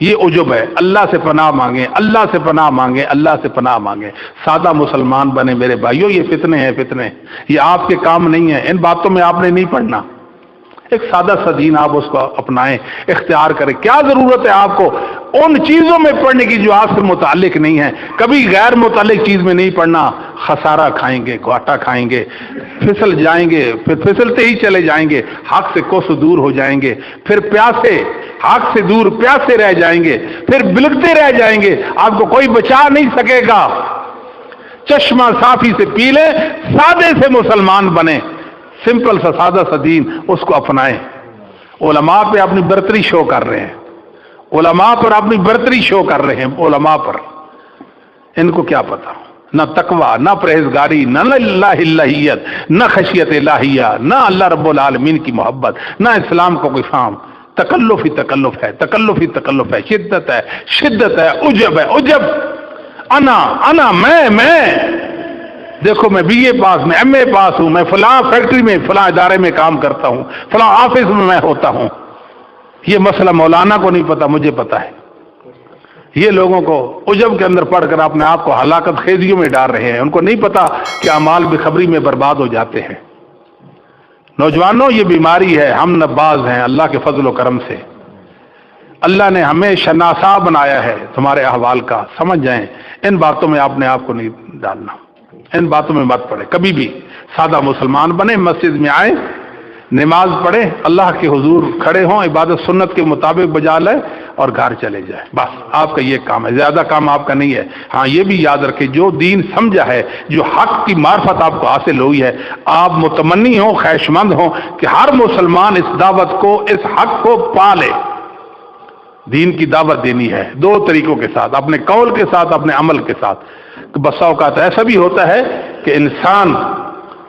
یہ عجب ہے. اللہ سے پناہ مانگیں، اللہ سے پناہ مانگیں، اللہ سے پناہ مانگیں. سادہ مسلمان بنے میرے بھائیوں. یہ فتنے ہیں، فتنے یہ آپ کے کام نہیں ہیں. ان باتوں میں آپ نے نہیں پڑھنا. ایک سادہ سا دین آپ اس کو اپنائیں، اختیار کریں. کیا ضرورت ہے آپ کو ان چیزوں میں پڑھنے کی جو آپ سے متعلق نہیں ہے؟ کبھی غیر متعلق چیز میں نہیں پڑھنا. خسارہ کھائیں گے، گھاٹا کھائیں گے، پھسل جائیں گے، پھر پھسلتے ہی چلے جائیں گے، حق سے کوس دور ہو جائیں گے، پھر پیاسے، حق سے دور پیاسے رہ جائیں گے، پھر بلکتے رہ جائیں گے. آپ کو کوئی بچا نہیں سکے گا. چشمہ صافی سے پی لیں، سادے سے مسلمان بنے. سمپل سا سادہ سا دین اس کو اپنائیں. علماء پہ اپنی برتری شو کر رہے ہیں، علماء پر اپنی برتری شو کر رہے ہیں. علماء پر ان کو کیا پتا؟ نہ تقوی، نہ پرہیزگاری، نہ اللہ الہیت، نہ خشیت الہیہ، نہ اللہ رب العالمین کی محبت، نہ اسلام کو کوئی فہم. تکلف ہی تکلف ہے، تکلف ہی تکلف ہے، شدت ہے، شدت ہے، عجب ہے، عجب. انا میں دیکھو میں بی اے پاس، میں ایم اے پاس ہوں، میں فلاں فیکٹری میں، فلاں ادارے میں کام کرتا ہوں، فلاں آفس میں ہوتا ہوں. یہ مسئلہ مولانا کو نہیں پتا، مجھے پتا ہے. یہ لوگوں کو عجب کے اندر پڑھ کر اپنے آپ کو ہلاکت خیزیوں میں ڈال رہے ہیں. ان کو نہیں پتا کہ اعمال بخبری میں برباد ہو جاتے ہیں. نوجوانوں، یہ بیماری ہے. ہم نباز ہیں اللہ کے فضل و کرم سے. اللہ نے ہمیں شناسا بنایا ہے تمہارے احوال کا. سمجھ جائیں. ان باتوں میں آپ نے آپ کو نہیں ڈالنا. ان باتوں میں مت پڑے کبھی بھی. سادہ مسلمان بنے، مسجد میں آئیں، نماز پڑھیں، اللہ کے حضور کھڑے ہوں، عبادت سنت کے مطابق بجا لیں اور گھر چلے جائیں. بس آپ کا یہ کام ہے، زیادہ کام آپ کا نہیں ہے. ہاں یہ بھی یاد رکھیں، جو دین سمجھا ہے، جو حق کی معرفت آپ کو حاصل ہوئی ہے، آپ متمنی ہوں، خواہشمند ہوں کہ ہر مسلمان اس دعوت کو، اس حق کو پالے. دین کی دعوت دینی ہے دو طریقوں کے ساتھ، اپنے قول کے ساتھ، اپنے عمل کے ساتھ. بسا اوقات ایسا بھی ہوتا ہے کہ انسان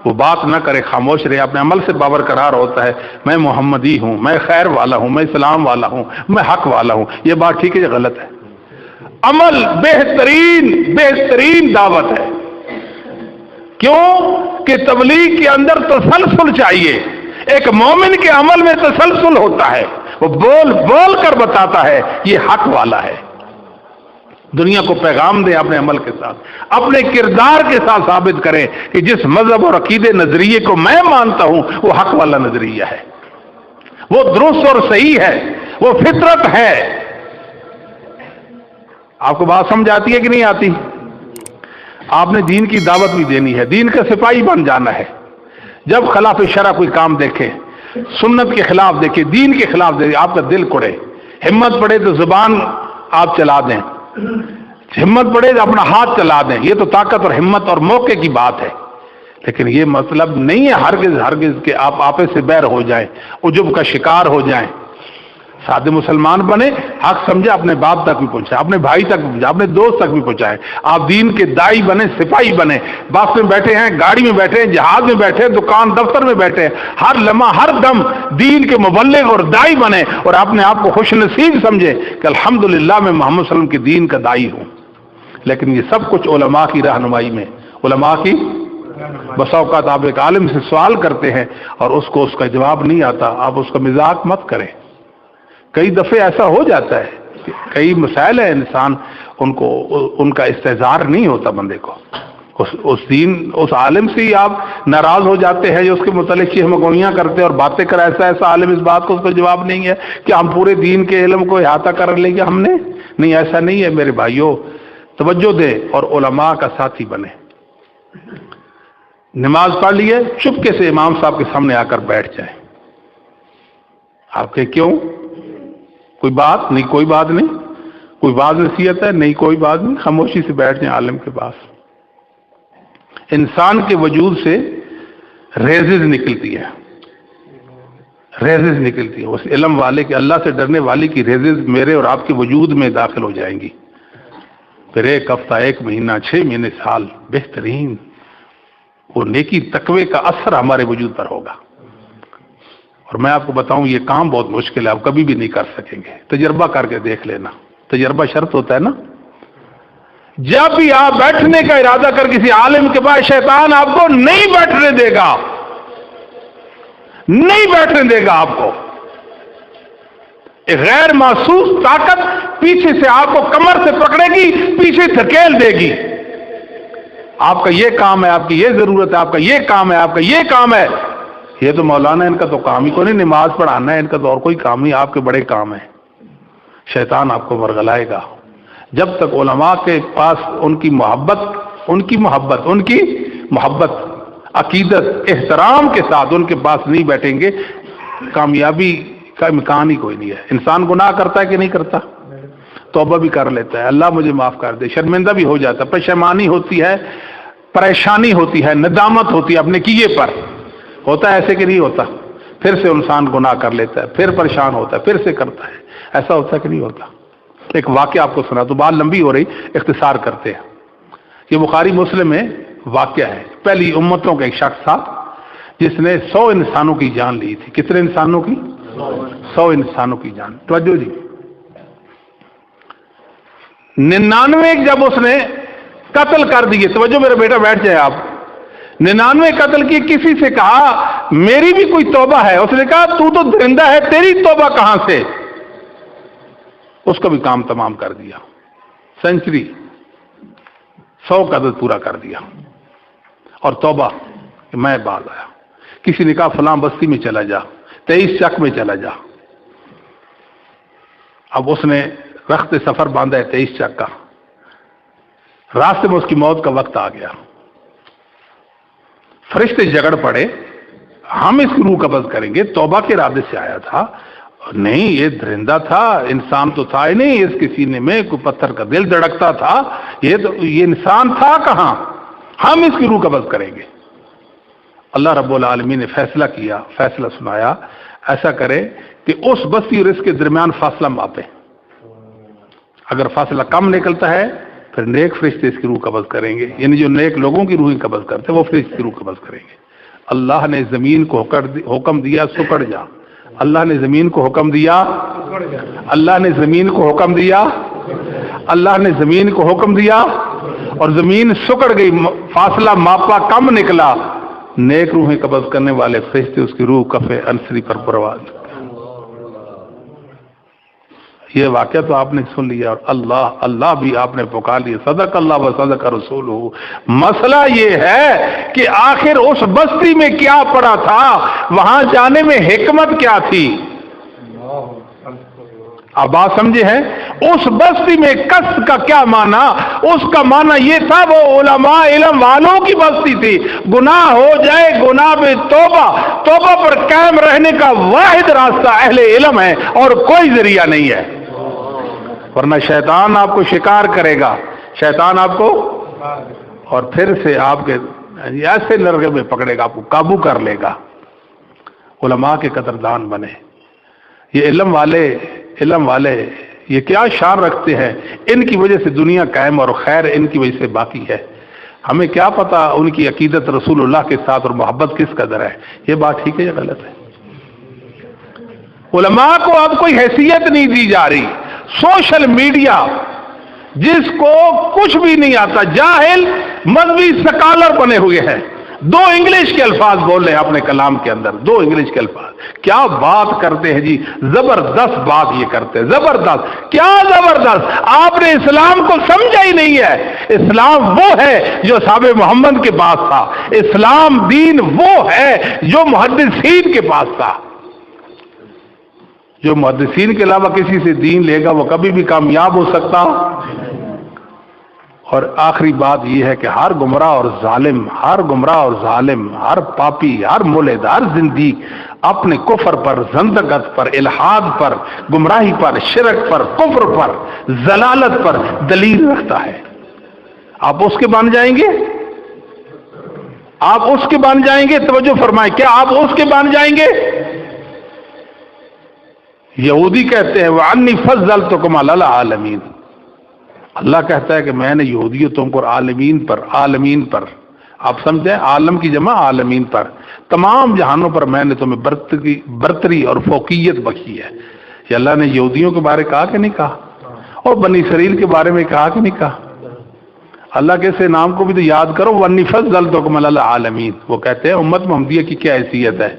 وہ بات نہ کرے، خاموش رہے، اپنے عمل سے باورقرار ہوتا ہے. میں محمدی ہوں، میں خیر والا ہوں، میں اسلام والا ہوں، میں حق والا ہوں. یہ بات ٹھیک ہے یا غلط ہے؟ عمل بہترین دعوت ہے. کیوں کہ تبلیغ کے اندر تسلسل چاہیے. ایک مومن کے عمل میں تسلسل ہوتا ہے. وہ بول بول کر بتاتا ہے یہ حق والا ہے. دنیا کو پیغام دیں اپنے عمل کے ساتھ، اپنے کردار کے ساتھ ثابت کریں کہ جس مذہب اور عقیدے نظریے کو میں مانتا ہوں وہ حق والا نظریہ ہے، وہ درست اور صحیح ہے، وہ فطرت ہے. آپ کو بات سمجھ آتی ہے کہ نہیں آتی؟ آپ نے دین کی دعوت بھی دینی ہے، دین کا سپاہی بن جانا ہے. جب خلاف شرع کوئی کام دیکھے، سنت کے خلاف دیکھے، دین کے خلاف دیکھے، آپ کا دل کڑے. ہمت پڑے تو زبان آپ چلا دیں، ہمت پڑے تو اپنا ہاتھ چلا دیں. یہ تو طاقت اور ہمت اور موقع کی بات ہے. لیکن یہ مطلب نہیں ہے ہرگز کہ آپ آپس سے بیر ہو جائیں، عجب کا شکار ہو جائیں. سادے مسلمان بنے، حق سمجھے، اپنے باپ تک بھی پہنچائے، اپنے بھائی تک بھی پہنچائے، اپنے دوست تک بھی پہنچائے. آپ دین کے داعی بنے، سپاہی بنے. بس میں بیٹھے ہیں، گاڑی میں بیٹھے ہیں، جہاز میں بیٹھے ہیں، دکان دفتر میں بیٹھے ہیں، ہر لمحہ ہر دم دین کے مبلغ اور داعی بنے اور اپنے آپ کو خوش نصیب سمجھے کہ الحمدللہ میں محمد صلی اللہ علیہ وسلم کے دین کا داعی ہوں. لیکن یہ سب کچھ علماء کی رہنمائی میں، علماء کی. بسا اوقات آپ ایک عالم سے سوال کرتے ہیں اور اس کو اس کا جواب نہیں آتا، آپ اس کا مذاق مت کریں. کئی دفعے ایسا ہو جاتا ہے کہ کئی مسائل ہیں، انسان ان کا استحضار نہیں ہوتا بندے کو. اس عالم سے ہی آپ ناراض ہو جاتے ہیں جو اس کے متعلق چیخ مگوئیاں کرتے اور باتیں کر. ایسا عالم اس بات کو اس کا جواب نہیں ہے کہ ہم پورے دین کے علم کو احاطہ کر لیں گے ہم نے. نہیں، ایسا نہیں ہے میرے بھائیوں. توجہ دے اور علماء کا ساتھی بنے. نماز پڑھ لیے، چپکے سے امام صاحب کے سامنے آ کر بیٹھ جائیں. آپ کے کیوں؟ کوئی بات نہیں، کوئی بات نہیں، کوئی بات نصیحت ہے نہیں، کوئی بات نہیں، خاموشی سے بیٹھ جائیں عالم کے پاس. انسان کے وجود سے ریزز نکلتی ہے، ریزز نکلتی ہے. اس علم والے کے، اللہ سے ڈرنے والے کی ریزز میرے اور آپ کے وجود میں داخل ہو جائیں گی. پھر ایک ہفتہ، ایک مہینہ، 6 مہینے، سال، بہترین وہ نیکی تقوی کا اثر ہمارے وجود پر ہوگا. اور میں آپ کو بتاؤں یہ کام بہت مشکل ہے، آپ کبھی بھی نہیں کر سکیں گے. تجربہ کر کے دیکھ لینا. تجربہ شرط ہوتا ہے نا. جب بھی آپ بیٹھنے کا ارادہ کر کسی عالم کے پاس، شیطان آپ کو نہیں بیٹھنے دے گا، نہیں بیٹھنے دے گا آپ کو. ایک غیر محسوس طاقت پیچھے سے آپ کو کمر سے پکڑے گی، پیچھے دھکیل دے گی، آپ کا یہ کام ہے، آپ کی یہ ضرورت ہے، آپ کا یہ کام ہے، آپ کا یہ کام ہے۔ یہ تو مولانا ان کا تو کام ہی کو نہیں نماز پڑھانا ہے، ان کا تو اور کوئی کام نہیں، آپ کے بڑے کام ہیں۔ شیطان آپ کو ورغلائے گا جب تک علماء کے پاس ان کی محبت عقیدت احترام کے ساتھ ان کے پاس نہیں بیٹھیں گے، کامیابی کا امکان ہی کوئی نہیں ہے۔ انسان گناہ کرتا ہے کہ نہیں کرتا؟ توبہ بھی کر لیتا ہے، اللہ مجھے معاف کر دے، شرمندہ بھی ہو جاتا ہے، پشیمانی ہوتی ہے، پریشانی ہوتی ہے، ندامت ہوتی ہے اپنے کیے پر، ہوتا ہے ایسے کہ نہیں ہوتا؟ پھر سے انسان گناہ کر لیتا ہے، پھر پریشان ہوتا ہے، پھر سے کرتا ہے، ایسا ہوتا ہے کہ نہیں ہوتا؟ ایک واقعہ آپ کو سنا تو بات لمبی ہو رہی، اختصار کرتے ہیں۔ یہ بخاری مسلم میں واقعہ ہے، پہلی امتوں کا ایک شخص تھا جس نے 100 انسانوں کی جان لی تھی۔ کتنے انسانوں کی؟ 100 انسانوں کی جان۔ توجہ جی، 99 جب اس نے قتل کر دیے، توجہ میرا بیٹا بیٹھ جائے آپ، 99 قتل کی، کسی سے کہا میری بھی کوئی توبہ ہے، اس نے کہا تو درندہ ہے، تیری توبہ کہاں سے؟ اس کا بھی کام تمام کر دیا، سینچری 100 قتل پورا کر دیا، اور توبہ کہ میں باز آیا۔ کسی نے کہا فلاں بستی میں چلا جا، 23 چک میں چلا جا۔ اب اس نے رخت سفر باندھا ہے 23 چک کا، راستے میں اس کی موت کا وقت آ گیا، فرشتے جھگڑ پڑے، ہم اس کی روح قبض کریں گے، توبہ کے ارادے سے آیا تھا، نہیں یہ درندہ تھا، انسان تو تھا ہی نہیں، اس کے سینے میں کوئی پتھر کا دل دھڑکتا تھا، یہ انسان تھا کہاں، ہم اس کی روح قبض کریں گے۔ اللہ رب العالمین نے فیصلہ کیا، فیصلہ سنایا، ایسا کرے کہ اس بستی اور اس کے درمیان فاصلہ ماپے، اگر فاصلہ کم نکلتا ہے پھر نیک فرشتے اس کی روح قبض کریں گے، یعنی جو نیک لوگوں کی روح قبض کرتے وہ فرشتے کی روح قبض کریں گے۔ اللہ نے زمین کو حکم دیا سکڑ جا، اللہ نے زمین کو حکم دیا، اللہ نے زمین کو حکم دیا، اللہ نے زمین کو حکم دیا، اور زمین سکڑ گئی، فاصلہ ماپا کم نکلا، نیک روحیں قبض کرنے والے فرشتے اس کی روح کفے انسری پر پرواز۔ یہ واقعہ تو آپ نے سن لیا، اور اللہ بھی آپ نے پکار لیا، صدق اللہ و صدق رسولہ۔ مسئلہ یہ ہے کہ آخر اس بستی میں کیا پڑا تھا، وہاں جانے میں حکمت کیا تھی؟ آپ بات سمجھے ہیں؟ اس بستی میں قصد کا کیا معنی؟ اس کا معنی یہ تھا وہ علماء علم والوں کی بستی تھی، گناہ ہو جائے گناہ میں توبہ پر قائم رہنے کا واحد راستہ اہل علم ہے اور کوئی ذریعہ نہیں ہے، ورنہ شیطان آپ کو شکار کرے گا، شیطان آپ کو اور پھر سے آپ کے ایسے لرغے میں پکڑے گا، آپ کو قابو کر لے گا۔ علماء کے قدردان بنے، یہ علم والے یہ کیا شان رکھتے ہیں، ان کی وجہ سے دنیا قائم اور خیر ان کی وجہ سے باقی ہے۔ ہمیں کیا پتا ان کی عقیدت رسول اللہ کے ساتھ اور محبت کس قدر ہے، یہ بات ٹھیک ہے یا غلط ہے؟ علماء کو اب کوئی حیثیت نہیں دی جا رہی، سوشل میڈیا جس کو کچھ بھی نہیں آتا، جاہل مذہبی سکالر بنے ہوئے ہیں، 2 انگلش کے الفاظ بول رہے ہیں اپنے کلام کے اندر، 2 انگلش کے الفاظ، کیا بات کرتے ہیں جی، زبردست بات یہ کرتے ہیں، زبردست، کیا زبردست، آپ نے اسلام کو سمجھا ہی نہیں ہے۔ اسلام وہ ہے جو صحابہ محمد کے پاس تھا، اسلام دین وہ ہے جو محدثین کے پاس تھا۔ جو محدثین کے علاوہ کسی سے دین لے گا وہ کبھی بھی کامیاب ہو سکتا۔ اور آخری بات یہ ہے کہ ہر گمراہ اور ظالم، ہر پاپی، ہر مولد، ہر زندگی اپنے کفر پر، زندگت پر، الحاد پر، گمراہی پر، شرک پر، کفر پر، ضلالت پر دلیل رکھتا ہے۔ آپ اس کے بن جائیں گے؟ آپ اس کے بن جائیں گے؟ توجہ فرمائیں، کیا آپ اس کے بن جائیں گے؟ یہودی کہتے ہیں وَعَنِّي فَضَّلْتُكُمْ عَلَى الْعَالَمِينَ، اللہ کہتا ہے کہ میں نے یہودیوں تم کو عالمین پر، آپ سمجھیں، عالم کی جمع عالمین پر، تمام جہانوں پر میں نے تمہیں برتری اور فوقیت بخشی ہے۔ یہ اللہ نے یہودیوں کے بارے کہا کہ نہیں کہا؟ اور بنی اسرائیل کے بارے میں کہا کہ نہیں کہا؟ اللہ کے اس نام کو بھی تو یاد کرو، وَإِنِّي فَضَّلْتُكُمْ عَلَى الْعَالَمِينَ۔ وہ کہتے ہیں امت محمدیہ کی کیا حیثیت ہے؟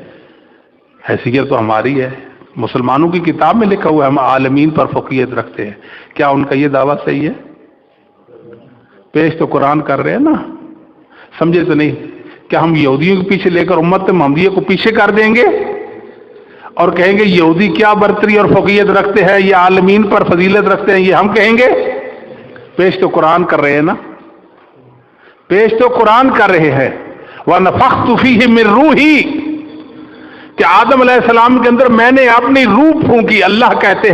حیثیت تو ہماری ہے مسلمانوں کی کتاب میں لکھا ہوا ہے ہم عالمین پر فوقیت رکھتے ہیں. کیا ان کا یہ دعویٰ صحیح ہے؟ پیش تو قرآن کر رہے ہیں نا. سمجھے تو نہیں؟ کیا ہم یہودیوں کے پیچھے لے کر امت محمدیہ کو پیچھے کر دیں گے اور کہیں گے یہودی کیا برتری اور فوقیت رکھتے ہیں، یہ عالمین پر فضیلت رکھتے ہیں، یہ ہم کہیں گے؟ پیش تو قرآن کر رہے ہیں نا. پیش تو قرآن کر رہے ہیں. وَنَفَخْتُ فِيهِ مِن رُوحِي کہ آدم علیہ السلام کے اندر میں نے اپنی روح پھونکی. اللہ کہتے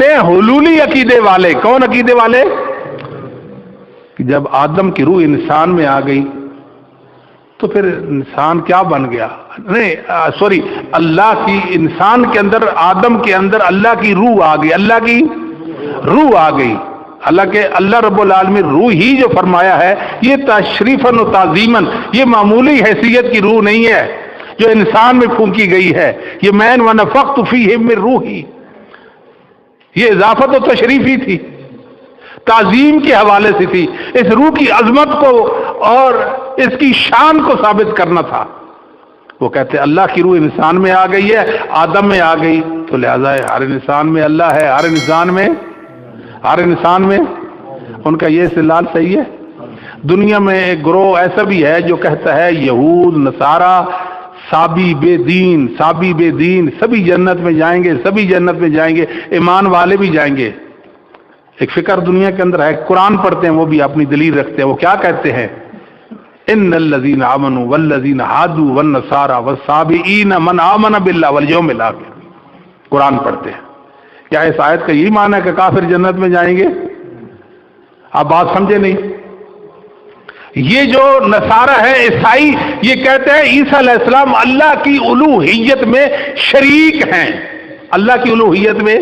ہیں حلولی عقیدے والے. کون عقیدے والے؟ کہ جب آدم کی روح انسان میں آ گئی تو پھر انسان کیا بن گیا؟ نہیں سوری، اللہ کی انسان کے اندر، آدم کے اندر اللہ کی روح آ گئی. اللہ کی روح آ گئی. اللہ رب العالمین روح ہی جو فرمایا ہے یہ تشریفاً و تعظیماً، یہ معمولی حیثیت کی روح نہیں ہے جو انسان میں پھونکی گئی ہے. یہ مین وَنَفَخْتُ فِيهِ مِن رُوحِي، یہ اضافت و تشریف ہی تھی، تعظیم کے حوالے سے تھی. اس روح کی عظمت کو اور اس کی شان کو ثابت کرنا تھا. وہ کہتے اللہ کی روح انسان میں آ گئی ہے، آدم میں آ گئی، تو لہذا ہر انسان میں اللہ ہے، ہر انسان میں. ان کا یہ استدلال صحیح ہے؟ دنیا میں ایک گروہ ایسا بھی ہے جو کہتا ہے یہود نصارہ سابی بے دین سبھی جنت میں جائیں گے، سبھی جنت میں جائیں گے، ایمان والے بھی جائیں گے. ایک فکر دنیا کے اندر ہے. قرآن پڑھتے ہیں وہ بھی اپنی دلیل رکھتے ہیں. وہ کیا کہتے ہیں؟ ان الذین آمنوا والذین ہادوا والنصارى والصابئین من آمن باللہ والیوم الآخر. قرآن پڑھتے ہیں. کیا اس آیت کا یہی معنی ہے کہ کافر جنت میں جائیں گے؟ آپ بات سمجھے نہیں. یہ جو نصارہ ہے عیسائی، یہ کہتے ہیں عیسیٰ علیہ السلام اللہ کی الوہیت میں شریک ہیں. اللہ کی الوہیت میں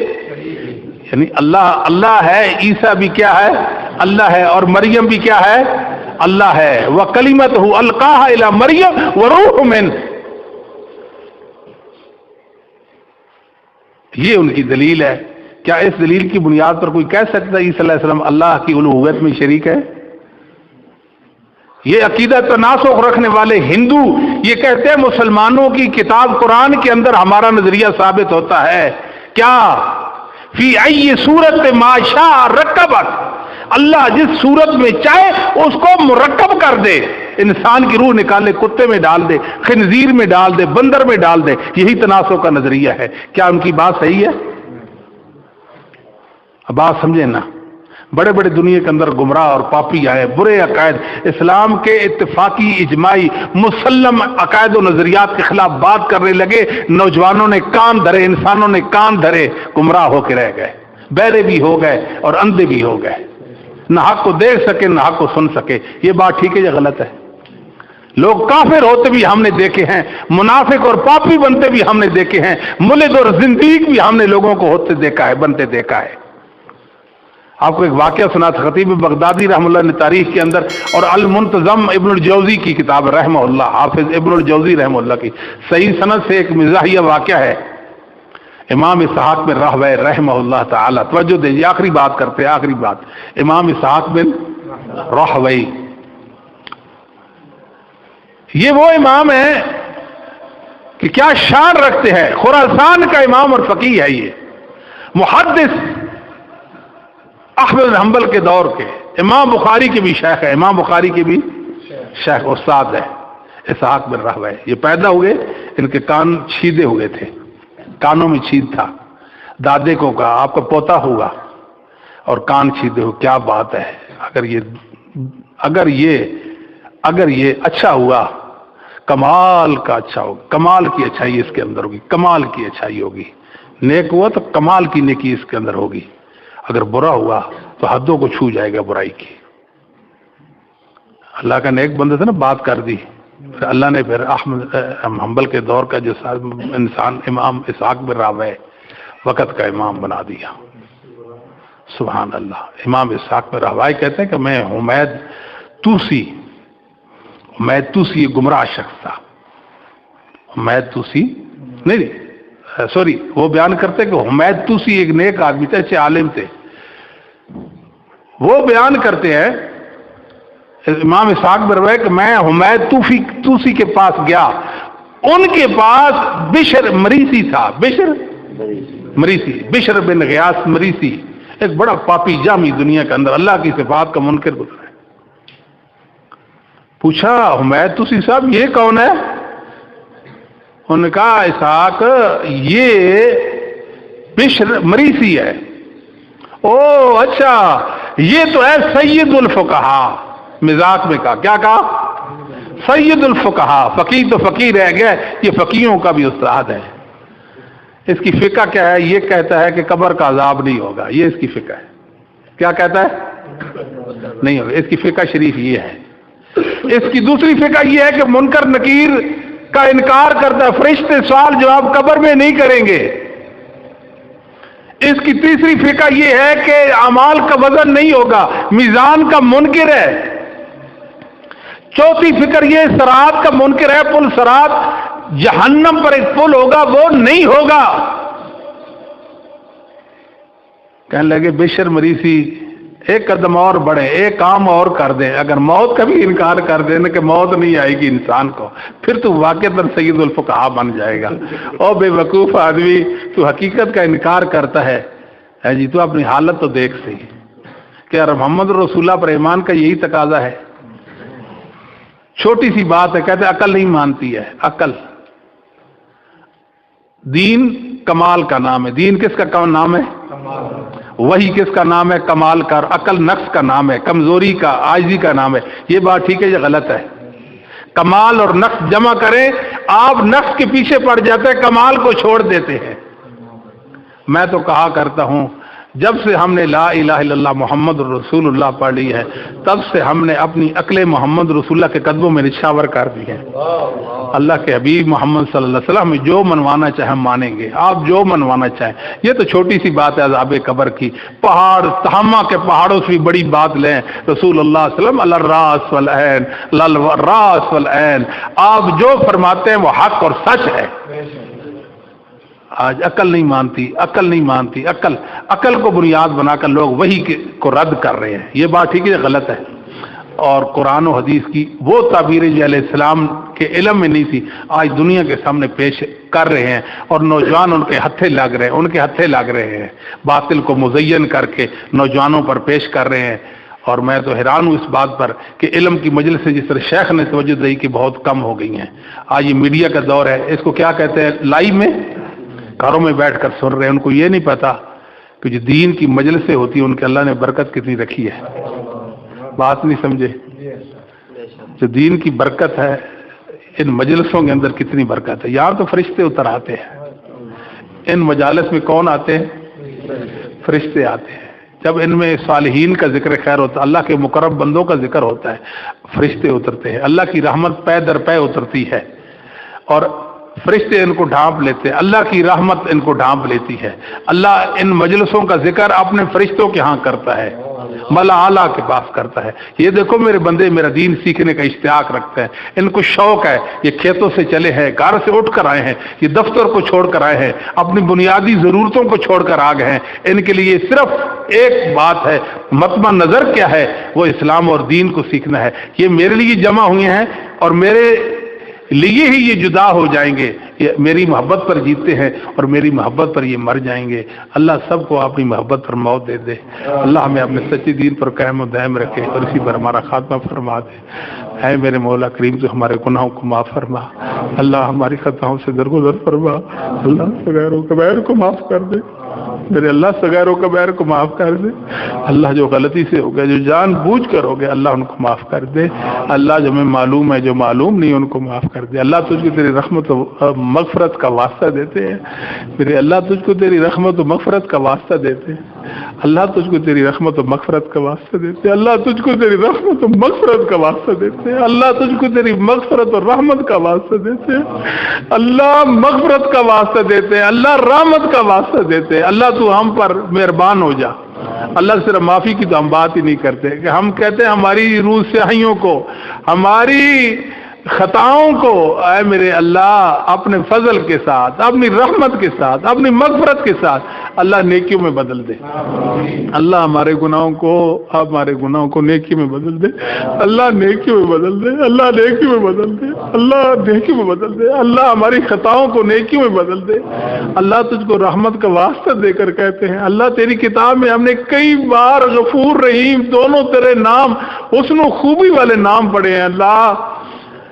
یعنی اللہ ہے، عیسیٰ بھی کیا ہے؟ اللہ ہے. اور مریم بھی کیا ہے؟ اللہ ہے. وَكَلِمَتُهُ أَلْقَاهَا إِلَى مَرْيَمَ وَرُوحٌ مِّنْهُ. یہ ان کی دلیل ہے. کیا اس دلیل کی بنیاد پر کوئی کہہ سکتا ہے عیسیٰ علیہ السلام اللہ کی الوہیت میں شریک ہے؟ یہ عقیدہ تناسخ رکھنے والے ہندو یہ کہتے ہیں مسلمانوں کی کتاب قرآن کے اندر ہمارا نظریہ ثابت ہوتا ہے. کیا؟ فی ای صورت ما شاء رکبک، اللہ جس صورت میں چاہے اس کو مرکب کر دے. انسان کی روح نکالے، کتے میں ڈال دے، خنزیر میں ڈال دے، بندر میں ڈال دے. یہی تناسخ کا نظریہ ہے. کیا ان کی بات صحیح ہے؟ اب بات سمجھیں نا. بڑے بڑے دنیا کے اندر گمراہ اور پاپی آئے، برے عقائد، اسلام کے اتفاقی اجماعی مسلم عقائد و نظریات کے خلاف بات کرنے لگے. نوجوانوں نے کان دھرے، انسانوں نے کان دھرے، گمراہ ہو کے رہ گئے، بہرے بھی ہو گئے اور اندھے بھی ہو گئے. نہ حق کو دیکھ سکے نہ حق کو سن سکے. یہ بات ٹھیک ہے یا غلط ہے؟ لوگ کافر ہوتے بھی ہم نے دیکھے ہیں، منافق اور پاپی بنتے بھی ہم نے دیکھے ہیں، ملد اور زندیق بھی ہم نے لوگوں کو ہوتے دیکھا ہے، بنتے دیکھا ہے. آپ کو ایک واقعہ سنا تھا. خطیب بغدادی رحمہ اللہ نے تاریخ کے اندر، اور المنتظم ابن الجوزی کی کتاب رحمہ اللہ، حافظ ابن الجوزی رحمہ اللہ کی صحیح سند سے ایک مزاحیہ واقعہ ہے. امام اسحاق بن راہویہ رحمہ اللہ تعالی، توجہ دیجیے، آخری بات کرتے ہیں، آخری بات. امام اسحاق بن راہویہ یہ وہ امام ہیں کہ کیا شان رکھتے ہیں. خراسان کا امام اور فقیہ ہے. یہ محدث احمد بن حنبل کے دور کے، امام بخاری کے بھی شیخ ہے، امام بخاری کے بھی شیخ استاد ہے. اسحاق بن راہویہ یہ پیدا ہوئے، ان کے کان چھیدے ہوئے تھے، کانوں میں چھید تھا. دادے کو کہا آپ کا پوتا ہوگا اور کان چھیدے ہو. کیا بات ہے! اگر یہ اچھا ہوا، کمال کا اچھا ہوگا، کمال کی اچھائی اس کے اندر ہوگی، کمال کی اچھائی ہوگی. نیک ہوا تو کمال کی نیکی اس کے اندر ہوگی. اگر برا ہوا تو حدوں کو چھو جائے گا برائی کی. اللہ کا نیک بندہ تھا نا، بات کر دی. اللہ نے پھر احمد حنبل کے دور کا جو انسان امام اسحاق بن راہویہ وقت کا امام بنا دیا. سبحان اللہ. امام اسحاق بن راہویہ کہتے ہیں کہ میں حمید توسی یہ گمراہ شخص تھا. حمید توسی نہیں سوری، وہ بیان کرتے کہ حمید توسی ایک نیک آدمی تھے، اچھے عالم تھے. وہ بیان کرتے ہیں امام اسحاق بن راہویہ کہ میں حمید توسی کے پاس گیا. ان کے پاس بشر مریسی تھا، بشر مریسی، بشر بن غیاث مریسی، ایک بڑا پاپی جامی دنیا کے اندر اللہ کی صفات کا منکر گزرا ہے۔ پوچھا حمید تسی صاحب یہ کون ہے؟ انہوں نے کہا اسحاق یہ بشر مریسی ہے۔ او اچھا یہ تو ہے سید الفقہا، مذاق میں کہا، کیا کہا؟ سید الفقہا، فقیہ تو فقیہ رہ گیا، یہ فقیہوں کا بھی استاد ہے۔ اس کی فقہ کیا ہے؟ یہ کہتا ہے کہ قبر کا عذاب نہیں ہوگا، یہ اس کی فقہ ہے۔ کیا کہتا ہے؟ نہیں ہوگا، اس کی فقہ شریف یہ ہے۔ اس کی دوسری فقہ یہ ہے کہ منکر نکیر کا انکار کرتا ہے، فرشتے سوال جواب قبر میں نہیں کریں گے۔ اس کی تیسری فقہ یہ ہے کہ اعمال کا وزن نہیں ہوگا، میزان کا منکر ہے۔ چوتھی فکر یہ صراط کا منکر ہے، پل صراط جہنم پر ایک پل ہوگا وہ نہیں ہوگا۔ کہنے لگے بشر مریسی ایک قدم اور بڑھے، ایک کام اور کر دیں، اگر موت کا بھی انکار کر دیں نا کہ موت نہیں آئے گی انسان کو، پھر تو واقعتاً سید الفقہا بن جائے گا۔ او بے وقوف آدمی، تو حقیقت کا انکار کرتا ہے جی، تو اپنی حالت تو دیکھ صحیح کہ یار محمد رسول اللہ پر ایمان کا یہی تقاضا ہے۔ چھوٹی سی بات ہے، کہتے ہیں عقل نہیں مانتی ہے۔ عقل، دین کمال کا نام ہے۔ دین کس کا نام ہے؟ وہی کس کا نام ہے؟ کمال کا۔ عقل نقص کا نام ہے، کمزوری کا، عاجزی کا نام ہے۔ یہ بات ٹھیک ہے یا غلط ہے؟ کمال اور نقص جمع کریں، آپ نقص کے پیچھے پڑ جاتے ہیں، کمال کو چھوڑ دیتے ہیں۔ میں تو کہا کرتا ہوں جب سے ہم نے لا الہ الا اللہ محمد رسول اللہ پڑھ لی ہے، تب سے ہم نے اپنی عقل محمد رسول اللہ کے قدموں میں نشاور کر دی ہے۔ اللہ کے حبیب محمد صلی اللہ علیہ وسلم جو منوانا چاہے ہم مانیں گے، آپ جو منوانا چاہیں۔ یہ تو چھوٹی سی بات ہے عذاب قبر کی، پہاڑ تہامہ کے پہاڑوں سے بھی بڑی بات لیں۔ رسول اللہ صلی اللہ علیہ وسلم الراس والعین، الراس والعین، آپ جو فرماتے ہیں وہ حق اور سچ ہے۔ آج عقل نہیں مانتی، عقل نہیں مانتی، عقل کو بنیاد بنا کر لوگ وہی کو رد کر رہے ہیں۔ یہ بات ٹھیک ہے، غلط ہے۔ اور قرآن و حدیث کی وہ تعبیریں جو علیہ السلام کے علم میں نہیں تھی، آج دنیا کے سامنے پیش کر رہے ہیں، اور نوجوان ان کے ہتھے لگ رہے ہیں، باطل کو مزین کر کے نوجوانوں پر پیش کر رہے ہیں۔ اور میں تو حیران ہوں اس بات پر کہ علم کی مجلس سے جس طرح شیخ نے توجہ دی کہ بہت کم ہو گئی ہیں۔ آج یہ میڈیا کا دور ہے، اس کو کیا کہتے ہیں؟ لائیو میں گھروں میں بیٹھ کر سن رہے ہیں۔ ان کو یہ نہیں پتا کہ جو دین کی مجلسیں ہوتی ہیں ان کے اللہ نے برکت کتنی رکھی ہے۔ بات نہیں سمجھے؟ جو دین کی برکت ہے ان مجلسوں کے اندر کتنی برکت ہے۔ یہاں تو فرشتے اتر آتے ہیں، ان مجالس میں کون آتے ہیں؟ فرشتے آتے ہیں۔ جب ان میں صالحین کا ذکر خیر ہوتا ہے، اللہ کے مقرب بندوں کا ذکر ہوتا ہے، فرشتے اترتے ہیں، اللہ کی رحمت پے در پے اترتی ہے، اور فرشتے ان کو ڈھانپ لیتے ہیں، اللہ کی رحمت ان کو ڈھانپ لیتی ہے۔ اللہ ان مجلسوں کا ذکر اپنے فرشتوں کے ہاں کرتا ہے، ملا اعلیٰ کے پاس کرتا ہے۔ یہ دیکھو میرے بندے میرا دین سیکھنے کا اشتیاق رکھتے ہیں، ان کو شوق ہے، یہ کھیتوں سے چلے ہیں، گھر سے اٹھ کر آئے ہیں، یہ دفتر کو چھوڑ کر آئے ہیں، اپنی بنیادی ضرورتوں کو چھوڑ کر آ گئے ہیں۔ ان کے لیے صرف ایک بات ہے، مطمع نظر کیا ہے؟ وہ اسلام اور دین کو سیکھنا ہے۔ یہ میرے لیے جمع ہوئے ہیں اور میرے لیے ہی یہ جدا ہو جائیں گے، یہ میری محبت پر جیتے ہیں اور میری محبت پر یہ مر جائیں گے۔ اللہ سب کو اپنی محبت پر موت دے دے، اللہ ہمیں اپنے سچے دین پر قائم و دائم رکھے اور اسی پر ہمارا خاتمہ فرما دے۔ اے میرے مولا کریم تو ہمارے گناہوں کو معاف فرما، اللہ ہماری خطاؤں سے درگزر فرما، اللہ صغیر و کبیر کو معاف کر دے، میرے اللہ صغیر و کبیر کو معاف کر دے۔ اللہ جو غلطی سے ہو گیا، جو جان بوجھ کر ہو گیا، اللہ ان کو معاف کر دے۔ اللہ جو ہمیں معلوم ہے، جو معلوم نہیں ان کو معاف کر دے۔ اللہ تجھ کو تیری رحمت و مغفرت کا واسطہ دیتے ہیں، میرے اللہ تجھ کو تیری رحمت و مغفرت کا واسطہ دیتے ہیں، اللہ تجھ کو تیری رحمت و مغفرت کا واسطہ دیتے ہیں، اللہ تجھ کو تیری رحمت و مغفرت کا واسطہ دیتے ہیں، اللہ تجھ کو تیری مغفرت اور رحمت کا واسطہ دیتے ہیں، اللہ مغفرت کا واسطہ دیتے ہیں، اللہ رحمت کا واسطہ دیتے ہیں۔ اللہ تو ہم پر مہربان ہو جا۔ اللہ صرف معافی کی تو ہم بات ہی نہیں کرتے کہ ہم کہتے ہیں ہماری روح سیاہیوں کو، ہماری خطاؤں کو اے میرے اللہ اپنے فضل کے ساتھ، اپنی رحمت کے ساتھ، اپنی مغفرت کے ساتھ اللہ نیکیوں میں بدل دے۔ اللہ ہمارے گناہوں کو نیکی میں بدل دے، اللہ نیکیوں میں بدل دے، اللہ نیکیوں میں بدل دے، اللہ نیکیوں میں بدل دے، اللہ ہماری خطاؤں کو نیکیوں میں بدل دے۔ اللہ تجھ کو رحمت کا واسطہ دے کر کہتے ہیں، اللہ تیری کتاب میں ہم نے کئی بار غفور رحیم دونوں تیرے نام حسن و خوبی والے نام پڑھے ہیں اللہ،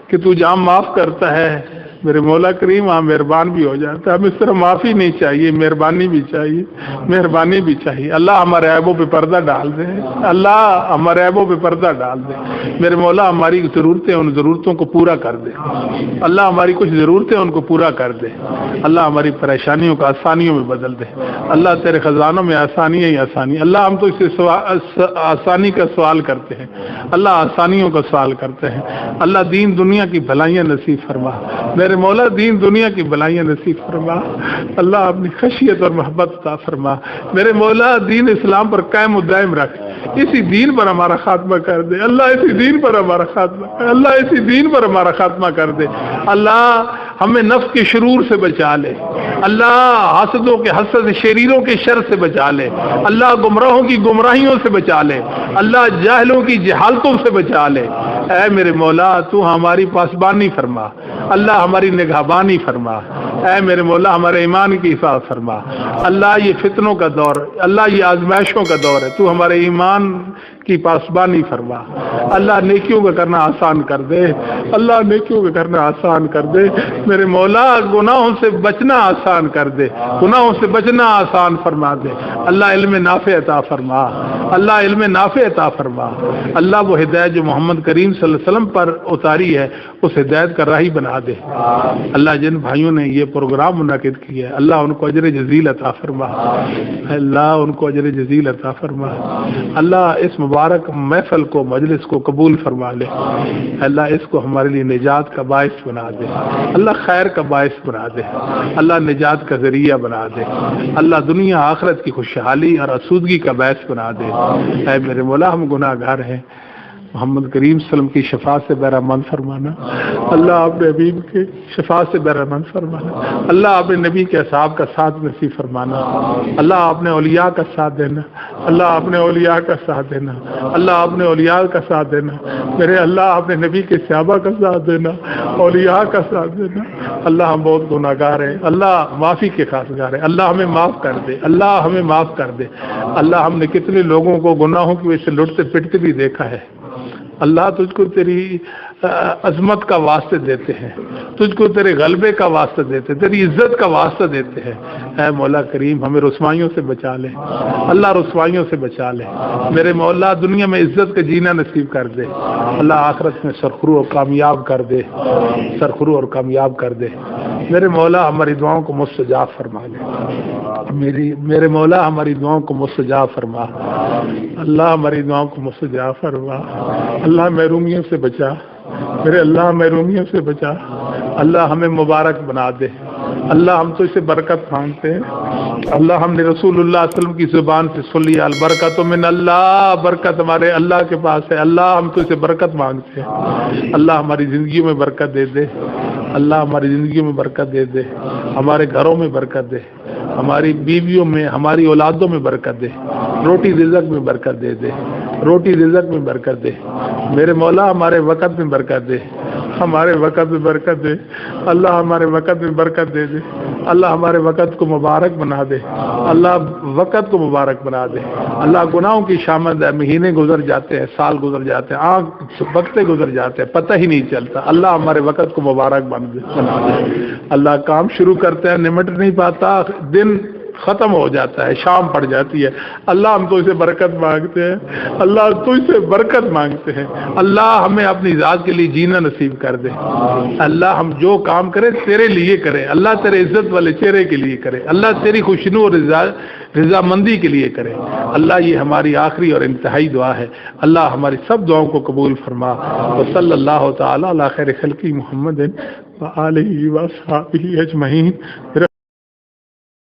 کہ تو جہاں معاف کرتا ہے میرے مولا کریم وہاں مہربان بھی ہو جاتا ہے۔ ہمیں صرف معافی نہیں چاہیے، مہربانی بھی چاہیے، مہربانی بھی چاہیے۔ اللہ ہمارے عیبوں پہ پردہ ڈال دے، اللہ ہمارے عیبوں پہ پردہ ڈال دے میرے مولا، ہماری ضرورتیں ان ضرورتوں کو پورا کر دے اللہ، ہماری کچھ ضرورتیں ان کو پورا کر دے اللہ، ہماری پریشانیوں کو آسانیوں میں بدل دے اللہ، تیرے خزانوں میں آسانیاں ہی آسانی۔ اللہ ہم تو اس سے آسانی کا سوال کرتے ہیں اللہ، آسانیوں کا سوال کرتے ہیں اللہ، دین دنیا کی بھلائیاں نصیب فرما میرے مولا، دین دنیا کی بھلائیاں نصیب فرما اللہ، اپنی خشیت اور محبت عطا فرما میرے مولا، دین اسلام پر قائم و دائم رکھ، اسی دین پر ہمارا خاتمہ کر دے اللہ، اسی دین پر ہمارا خاتمہ کر اللہ، اسی دین پر ہمارا خاتمہ کر دے اللہ، ہمیں نفس کے شرور سے بچا لے اللہ، حاسدوں کے حسد، شریروں کے شر سے بچا لے اللہ، گمراہوں کی گمراہیوں سے بچا لے اللہ، جاہلوں کی جہالتوں سے بچا لے اے میرے مولا، تو ہماری پاسبانی فرما اللہ، ہماری نگہبانی فرما اے میرے مولا، ہمارے ایمان کی حفاظت فرما اللہ، یہ فتنوں کا دور اللہ، یہ آزمائشوں کا دور ہے، تو ہمارے ایمان کی پاسبانی فرما اللہ، نیکیوں کا کرنا آسان کر دے اللہ، نیکیوں کا کرنا آسان کر دے میرے مولا، گناہوں سے بچنا آسان کر دے، گناہوں سے بچنا آسان فرما دے اللہ، علم نافع عطا فرما اللہ، علم نافع عطا فرما اللہ، وہ ہدایت جو محمد کریم صلی اللہ علیہ وسلم پر اتاری ہے اس ہدایت کا راہی بنا دے اللہ، جن بھائیوں نے یہ پروگرام منعقد کیا ہے اللہ، ان کو اجر جزیل عطا فرما اللہ، ان کو اجر جزیل عطا فرما اللہ، اس مبارک محفل کو مجلس کو قبول فرما لے اللہ، اس کو ہمارے لیے نجات کا باعث بنا دے اللہ، خیر کا باعث بنا دے اللہ، نجات کا ذریعہ بنا دے اللہ، دنیا آخرت کی خوشحالی اور آسودگی کا باعث بنا دے اے میرے مولا، ہم گناہ گار ہیں، محمد کریم صلی اللہ علیہ وسلم کی شفاعت سے بہرامند فرمانا اللہ، اپنے حبیب کے شفاعت سے بہرامند فرمانا اللہ، اپنے نبی کے اصحاب کا ساتھ نصیب فرمانا اللہ، اپنے اولیاء کا ساتھ دینا اللہ، اپنے اولیاء کا ساتھ دینا اللہ، اپنے اولیاء کا ساتھ دینا میرے اللہ، اپنے نبی کے صحابہ کا ساتھ دینا، اولیاء کا ساتھ دینا اللہ، ہم بہت گناہ گار ہیں اللہ، معافی کے خواستگار ہیں اللہ، ہمیں معاف کر دے اللہ، ہمیں معاف کر دے اللہ، ہم نے کتنے لوگوں کو گناہوں کی وجہ سے لٹتے پٹتے بھی دیکھا ہے اللہ، تجھ کو تیری عظمت کا واسطے دیتے ہیں، تجھ کو تیرے غلبے کا واسطہ دیتے ہیں، تیری عزت کا واسطہ دیتے ہیں اے مولا کریم، ہمیں رسوائیوں سے بچا لے اللہ، رسوائیوں سے بچا لے میرے مولا، دنیا میں عزت کا جینا نصیب کر دے اللہ، آخرت میں سرخرو اور کامیاب کر دے، سرخرو اور کامیاب کر دے میرے مولا، ہماری دعاؤں کو مستجاب فرما لے میرے مولا، ہماری دعاؤں کو مستجاب فرما اللہ، ہماری دعاؤں کو مستجاب فرما اللہ، محرومیوں سے بچا میرے اللہ، محرومیوں سے بچا اللہ، ہمیں مبارک بنا دے اللہ، ہم تو اسے برکت مانگتے ہیں اللہ، ہم نے رسول اللہ صلی اللہ علیہ وسلم کی زبان سے سن لیا، البرکت من اللہ، برکت ہمارے اللہ کے پاس ہے اللہ، ہم تو اسے برکت مانگتے ہیں اللہ، ہماری زندگیوں میں برکت دے دے اللہ، ہماری زندگیوں میں برکت دے دے، ہمارے گھروں میں برکت دے، ہماری بیویوں میں، ہماری اولادوں میں برکت دے، روٹی رزق میں برکت دے دے، روٹی رزق میں برکت دے میرے مولا، ہمارے وقت میں برکت دے، ہمارے وقت میں برکت دے اللہ، ہمارے وقت میں برکت دے دے اللہ، ہمارے وقت کو مبارک بنا دے اللہ، وقت کو مبارک بنا دے اللہ، گناہوں کی شامت ہے، مہینے گزر جاتے ہیں، سال گزر جاتے ہیں، آنکھ وقتے گزر جاتے ہیں، پتہ ہی نہیں چلتا اللہ، ہمارے وقت کو مبارک بنا دے اللہ، کام شروع کرتے ہیں نمٹ نہیں پاتا، دن ختم ہو جاتا ہے، شام پڑ جاتی ہے اللہ، ہم تو اسے برکت مانگتے ہیں اللہ، تو اسے برکت مانگتے ہیں اللہ، ہمیں اپنی ذات کے لیے جینا نصیب کر دے اللہ، ہم جو کام کریں تیرے لیے کریں اللہ، تیرے عزت والے چہرے کے لیے کریں اللہ، تیری خوشنو اور رضامندی کے لیے کریں اللہ، یہ ہماری آخری اور انتہائی دعا ہے اللہ، ہماری سب دعاؤں کو قبول فرما وصلی اللہ تعالی علی خیر خلقی محمد وآلہ وصحبہ اجمعین۔